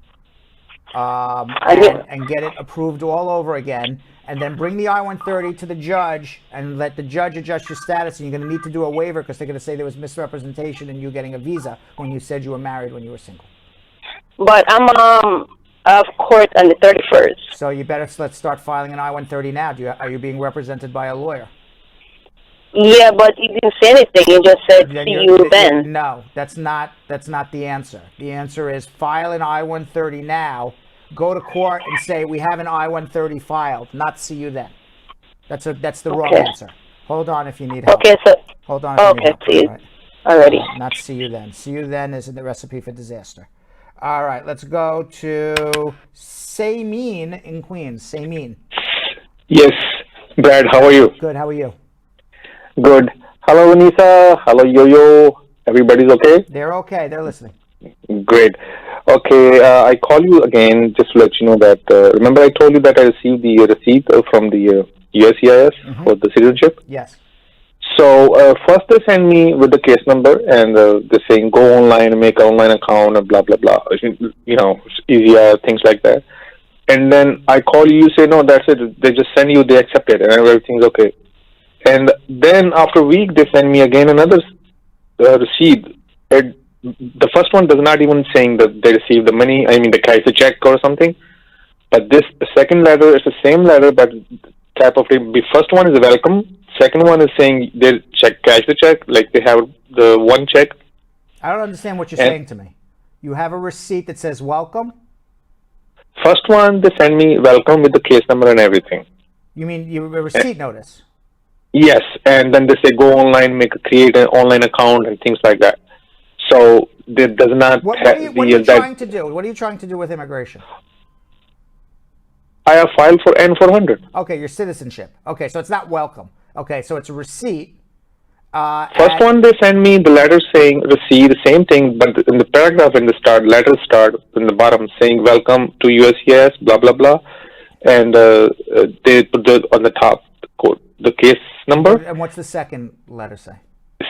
And get it approved all over again, and then bring the I-130 to the judge and let the judge adjust your status. And you're going to need to do a waiver because they're going to say there was misrepresentation in you getting a visa when you said you were married when you were single. But I'm of court on the 31st. So you better let's start filing an I-130 now. Are you being represented by a lawyer? Yeah, but you didn't say anything. You just said see you then. No, that's not the answer. The answer is file an I-130 now. Go to court and say we have an I-130 filed, not see you then. That's the wrong answer. Hold on if you need help. Okay, so hold on. If you need help. Please. Right. Already. Not see you then. See you then isn't the recipe for disaster. All right, let's go to Samin in Queens. Samin. Yes, Brad. How are you? Good. How are you? Good. Hello, Anisa. Hello, Yo-Yo. Everybody's okay? They're okay. They're listening. Great. Okay, I call you again just to let you know that, remember I told you that I received the receipt from the USCIS for the citizenship? Yes. So, first they send me with the case number and they're saying go online and make an online account and blah, blah, blah. You know, easier, things like that. And then I call you, you say, no, that's it. They just send you, they accept it and everything's okay. And then after a week, they send me again another receipt. The first one does not even saying that they received the money. I mean, the check or something. But this second letter is the same letter, but type of the first one is a welcome. Second one is saying they cash the check, like they have the one check. I don't understand what you're saying to me. You have a receipt that says welcome. First one they send me welcome with the case number and everything. You mean a receipt notice? Yes, and then they say go online, create an online account and things like that. So it does not. What are you trying to do? What are you trying to do with immigration? I have filed for N400. Okay, your citizenship. Okay, so it's not welcome. Okay, so it's a receipt. First one they send me the letter saying receipt, the same thing, but in the paragraph in the start, letter start in the bottom saying welcome to USCIS, blah blah blah, and they put on the top the case number. And what's the second letter say?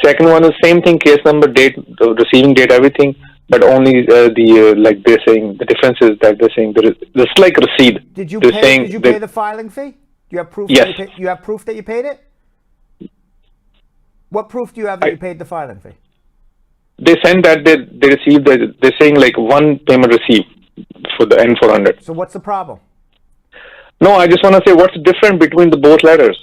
Second one is same thing, case number, date, receiving date, everything, but only like they're saying the difference is that they're saying this is like receipt. Did you pay the filing fee? Do you have proof? Yes. You have proof that you paid it? What proof do you have that you paid the filing fee? They send that they received. They're saying like one payment received for the N400. So what's the problem? No, I just want to say what's the difference between the both letters.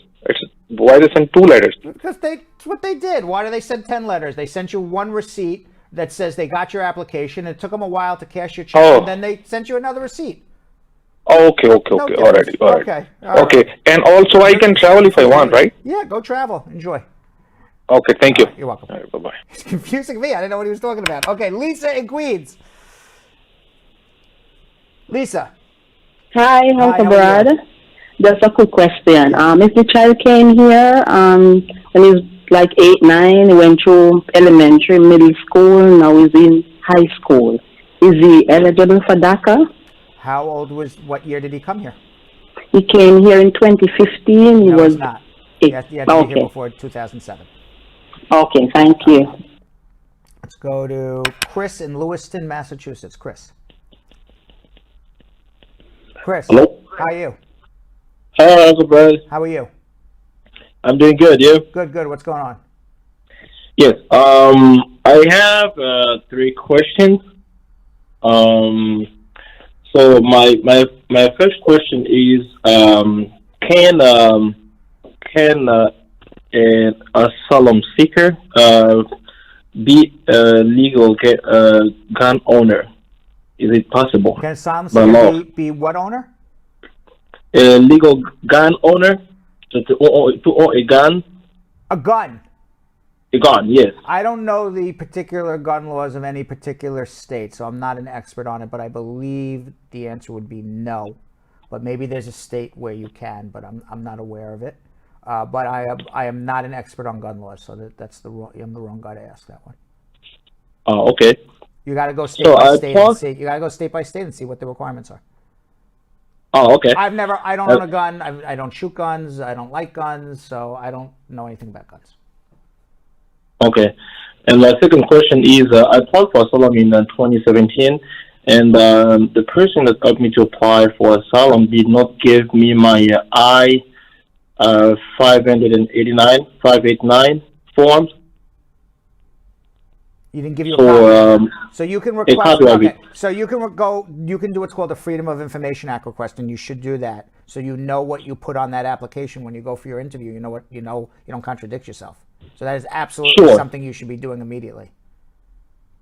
Why they send two letters? Because it's what they did. Why do they send 10 letters? They sent you one receipt that says they got your application. It took them a while to cash your check, and then they sent you another receipt. Okay. Alrighty. Okay. And also I can travel if I want, right? Yeah, go travel. Enjoy. Okay, thank you. You're welcome. All right, bye-bye. It's confusing me. I didn't know what he was talking about. Okay, Lisa in Queens. Lisa. Hi, Uncle Brad. Just a quick question. If the child came here when he was like 8, 9, he went through elementary, middle school, now he's in high school. Is he eligible for DACA? What year did he come here? He came here in 2015. No, he's not. He had to be here before 2007. Okay, thank you. Let's go to Chris in Lewiston, Massachusetts. Chris. Hello. How are you? Hi, Uncle Brad. How are you? I'm doing good. You? Good. What's going on? Yes. I have 3 questions. So my first question is, can an asylum seeker be a legal gun owner? Is it possible? Can asylum by law? seeker be what owner? A legal gun owner to own a gun. A gun. A gun, yes. I don't know the particular gun laws of any particular state, so I'm not an expert on it, but I believe the answer would be no. But maybe there's a state where you can, but I'm not aware of it. But I am not an expert on gun laws, so I'm the wrong guy to ask that one. Oh, okay. You got to go state by state and see. You got to go state by state and see what the requirements are. Oh, okay. I don't own a gun. I don't shoot guns. I don't like guns, so I don't know anything about guns. Okay. And my second question is, I applied for asylum in 2017, and the person that helped me to apply for asylum did not give me my I-589 forms. You didn't give you a copy. So you can request. copy of it. So you can You can do what's called a Freedom of Information Act request, and you should do that. So you know what you put on that application when you go for your interview. You know what you know. You don't contradict yourself. So that is absolutely something you should be doing immediately.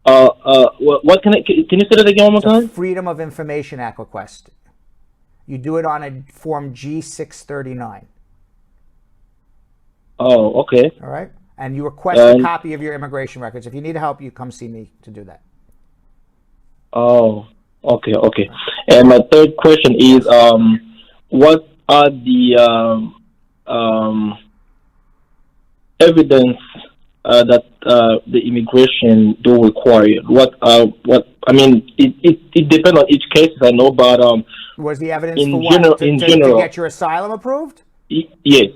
What can you say that again one more time? Freedom of Information Act request. You do it on a form G639. Oh, okay. All right. And you request a copy of your immigration records. If you need help, you come see me to do that. Oh, okay. And my third question is, what are the evidence that the immigration do require? It depends on each case, I know, but was the evidence in for general, what? To get your asylum approved? Yes.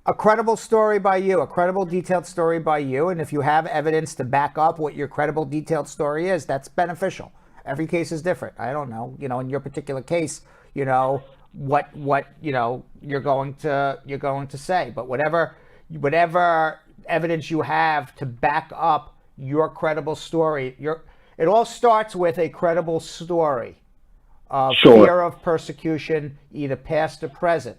A credible story by you, a credible detailed story by you, and if you have evidence to back up what your credible detailed story is, that's beneficial. Every case is different. I don't know, in your particular case, what you're going to say, but whatever evidence you have to back up your credible story, it all starts with a credible story of fear of persecution, either past or present.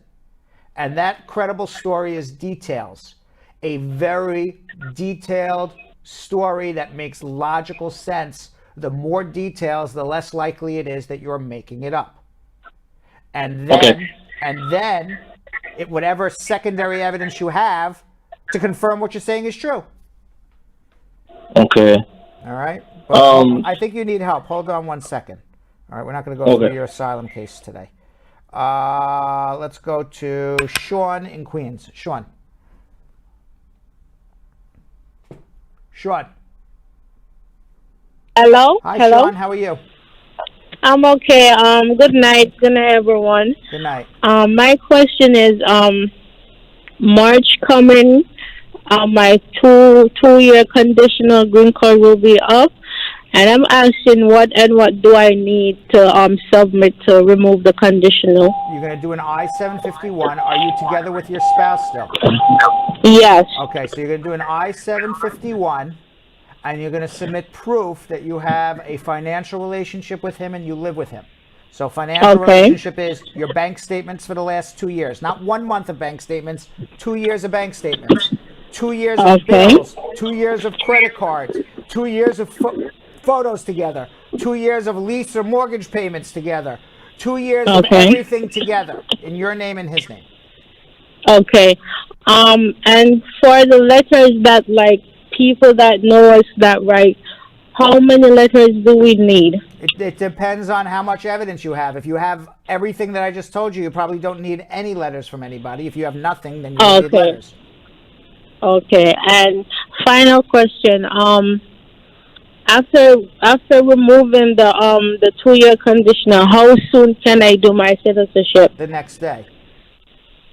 And that credible story is details. A very detailed story that makes logical sense. The more details, the less likely it is that you're making it up. And then, whatever secondary evidence you have to confirm what you're saying is true. Okay. All right. But I think you need help. Hold on 1 second. All right. We're not going to go through your asylum case today. Let's go to Shawn in Queens. Shawn. Hello. Hi, Hello. Shawn. How are you? I'm okay. Good night. Good night, everyone. Good night. My question is, March coming, my two-year conditional green card will be up. And I'm asking what do I need to submit to remove the conditional? You're going to do an I-751. Are you together with your spouse still? Yes. Okay, so you're going to do an I-751, and you're going to submit proof that you have a financial relationship with him and you live with him. So financial relationship is your bank statements for the last 2 years. Not 1 month of bank statements, 2 years of bank statements. 2 years of bills, 2 years of credit cards, 2 years of photos together, 2 years of lease or mortgage payments together, 2 years of everything together in your name and his name. Okay. And for the letters that people that know us that write, how many letters do we need? It depends on how much evidence you have. If you have everything that I just told you, you probably don't need any letters from anybody. If you have nothing, then you need letters. Okay. And final question. After removing the 2-year conditional, how soon can I do my citizenship? The next day.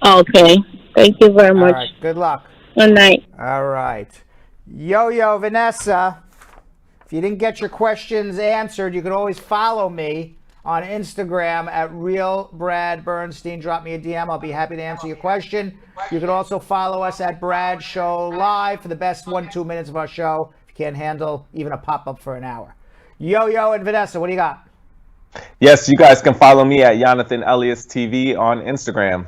Okay. Thank you very much. All right. Good luck. Good night. All right. Yo, Vanessa. If you didn't get your questions answered, you can always follow me on Instagram at @RealBradBernstein. Drop me a DM. I'll be happy to answer your question. You can also follow us at Brad Show Live for the best 1-2 minutes of our show. If you can't handle even a pop-up for an hour. Yo, and Vanessa, what do you got? Yes, you guys can follow me at Jonathan Elias TV on Instagram.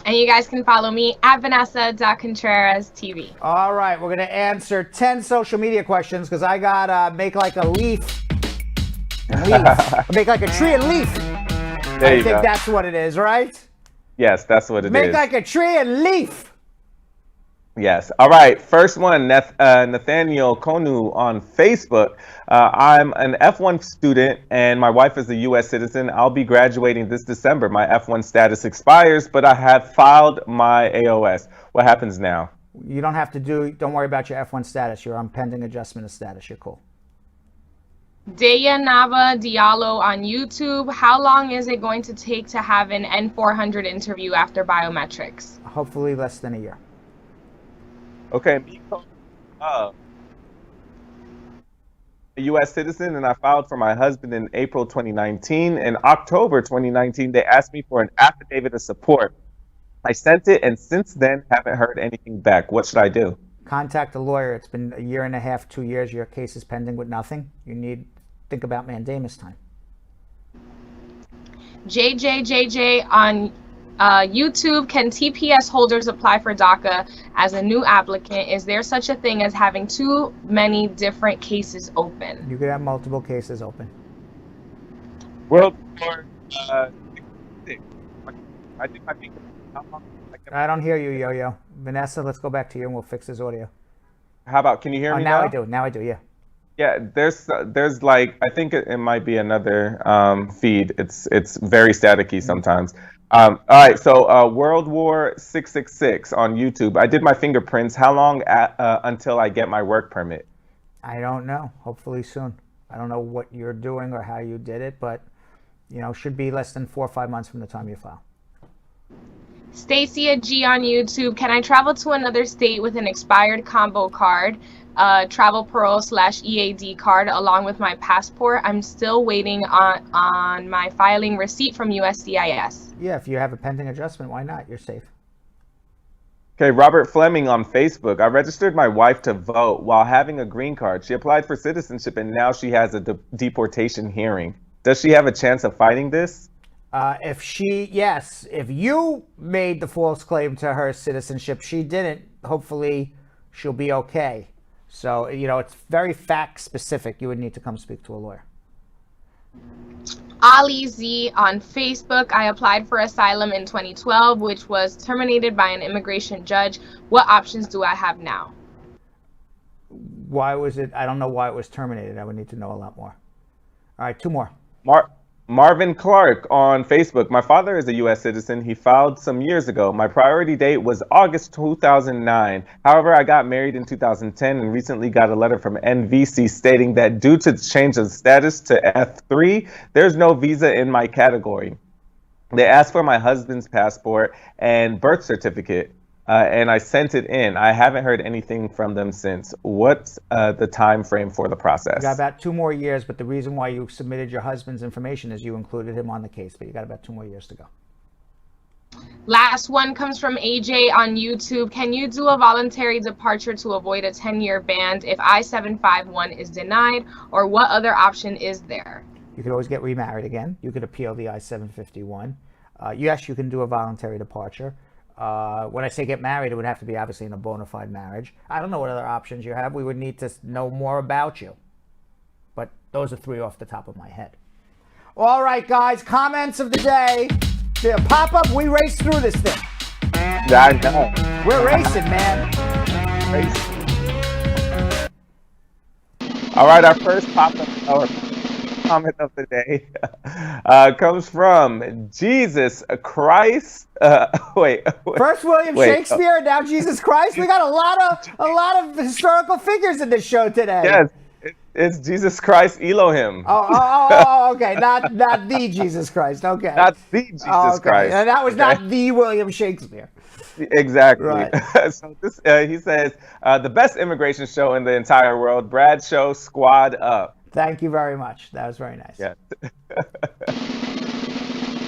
And you guys can follow me at Vanessa.ContrerasTV. All right, we're going to answer 10 social media questions because I got to make like a leaf. Make like a tree and leaf. There you I think go. that's what it is, right? Yes, that's what it is. Make like a tree and leaf. Yes. All right. First one, Nathaniel Konu on Facebook. I'm an F1 student and my wife is a U.S. citizen. I'll be graduating this December. My F1 status expires, but I have filed my AOS. What happens now? You don't have to don't worry about your F1 status. You're on pending adjustment of status. You're cool. Deya Nava Diallo on YouTube. How long is it going to take to have an N400 interview after biometrics? Hopefully less than a year. Okay, a U.S. citizen, and I filed for my husband in April 2019. In October 2019, they asked me for an affidavit of support. I sent it, and since then, haven't heard anything back. What should I do? Contact a lawyer. It's been a year and a half, 2 years. Your case is pending with nothing. Think about mandamus time. JJJJ on YouTube. Can TPS holders apply for DACA as a new applicant? Is there such a thing as having too many different cases open? You could have multiple cases open. World War I don't hear you, Yo-Yo. Vanessa, let's go back to you and we'll fix his audio. How about, can you hear me now? Now I do, yeah. Yeah, there's like, I think it might be another feed. It's very staticky sometimes. All right, so World War 666 on YouTube. I did my fingerprints. How long until I get my work permit? I don't know. Hopefully soon. I don't know what you're doing or how you did it, but should be less than 4 or 5 months from the time you file. Stacia G on YouTube. Can I travel to another state with an expired combo card, travel parole/EAD card along with my passport? I'm still waiting on my filing receipt from USCIS. Yeah, if you have a pending adjustment, why not? You're safe. Okay, Robert Fleming on Facebook. I registered my wife to vote while having a green card. She applied for citizenship and now she has a deportation hearing. Does she have a chance of fighting this? If you made the false claim to her citizenship, she didn't. Hopefully she'll be okay. So, it's very fact specific. You would need to come speak to a lawyer. Ali Z on Facebook. I applied for asylum in 2012, which was terminated by an immigration judge. What options do I have now? Why was it? I don't know why it was terminated. I would need to know a lot more. All right, 2 more. Marvin Clark on Facebook. My father is a U.S. citizen. He filed some years ago. My priority date was August 2009. However, I got married in 2010 and recently got a letter from NVC stating that due to the change of status to F3, there's no visa in my category. They asked for my husband's passport and birth certificate, and I sent it in. I haven't heard anything from them since. What's the time frame for the process? You got about 2 more years, but the reason why you submitted your husband's information is you included him on the case, but you got about 2 more years to go. Last one comes from AJ on YouTube. Can you do a voluntary departure to avoid a 10-year ban if I-751 is denied, or what other option is there? You could always get remarried again. You could appeal the I-751. Yes, you can do a voluntary departure. When I say get married, it would have to be obviously in a bona fide marriage. I don't know what other options you have. We would need to know more about you. But those are 3 off the top of my head. All right, guys, comments of the day. Pop up, we race through this thing. I know. We're racing, man. All right, our first pop-up comment of the day comes from Jesus Christ. First William Shakespeare, now Jesus Christ. We got a lot of historical figures in this show today. Yes, it's Jesus Christ Elohim. Oh, okay. Not the Jesus Christ. Okay. Not the Jesus Christ. And that was not the William Shakespeare. Exactly. Right. So this, he says, the best immigration show in the entire world. Brad Show, squad up. Thank you very much. That was very nice. Yeah.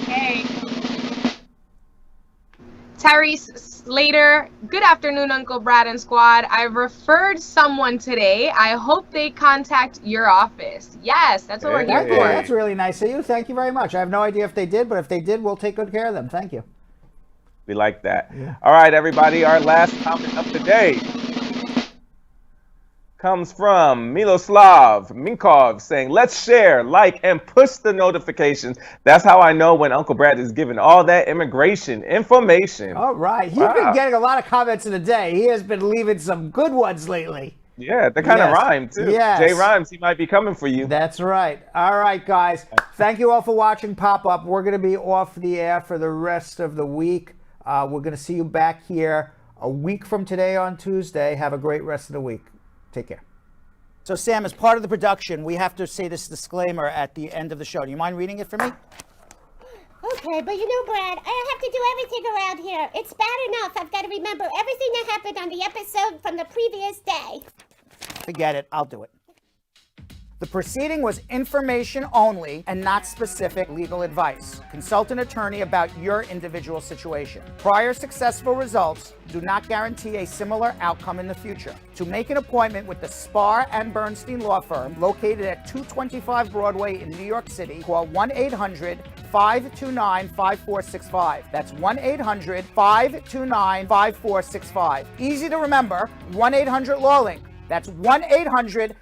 Hey. Terry Slater, good afternoon, Uncle Brad and squad. I've referred someone today. I hope they contact your office. Yes, that's what we're here for. That's really nice of you. Thank you very much. I have no idea if they did, but if they did, we'll take good care of them. Thank you. We like that. All right, everybody. Our last comment of the day comes from Miloslav Minkov saying, let's share, like, and push the notifications. That's how I know when Uncle Brad is giving all that immigration information. All right. He's been getting a lot of comments in a day. He has been leaving some good ones lately. Yeah, they kind of rhyme, too. Yes. Jay Rhymes, he might be coming for you. That's right. All right, guys. Thank you all for watching Pop-Up. We're going to be off the air for the rest of the week. We're going to see you back here a week from today on Tuesday. Have a great rest of the week. Take care. So, Sam, as part of the production, we have to say this disclaimer at the end of the show. Do you mind reading it for me? Okay, but you know, Brad, I have to do everything around here. It's bad enough I've got to remember everything that happened on the episode from the previous day. Forget it. I'll do it. The proceeding was information only and not specific legal advice. Consult an attorney about your individual situation. Prior successful results do not guarantee a similar outcome in the future. To make an appointment with the Spar and Bernstein law firm located at 225 Broadway in New York City, call 1-800-529-5465. That's 1-800-529-5465. Easy to remember, 1-800-LAWLINK. That's 1-800-LAWLINK.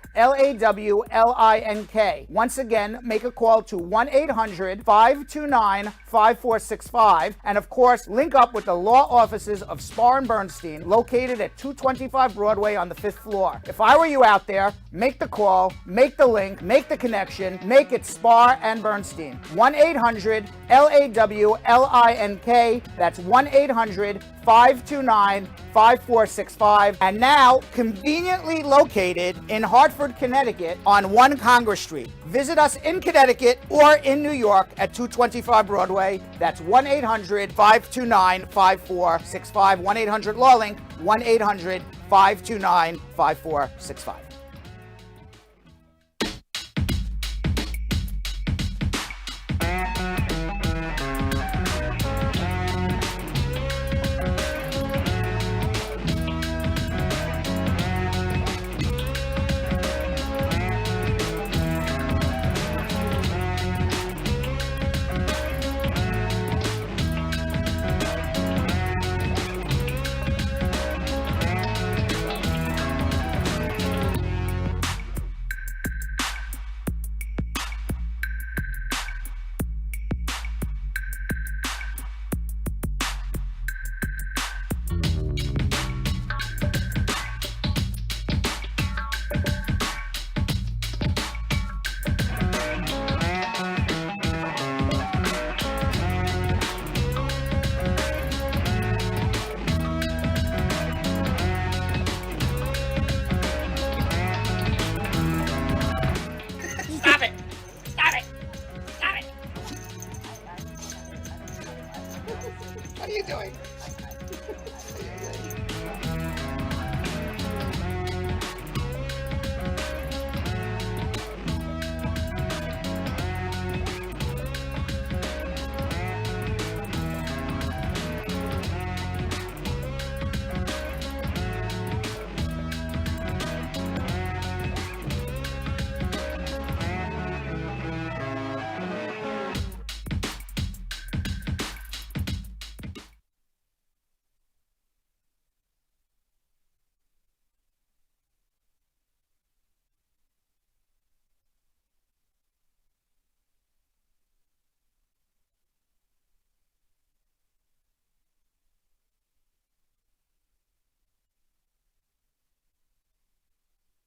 Once again, make a call to 1-800-529-5465. And of course, link up with the law offices of Spar and Bernstein, located at 225 Broadway on the 5th floor. If I were you out there, make the call, make the link, make the connection, make it Spar and Bernstein. 1-800-LAWLINK. That's 1-800-529-5465. And now, conveniently located in Hartford, Connecticut on 1 Congress Street. Visit us in Connecticut or in New York at 225 Broadway. That's 1-800-529-5465. 1-800-LAWLINK. 1-800-529-5465. What are you doing?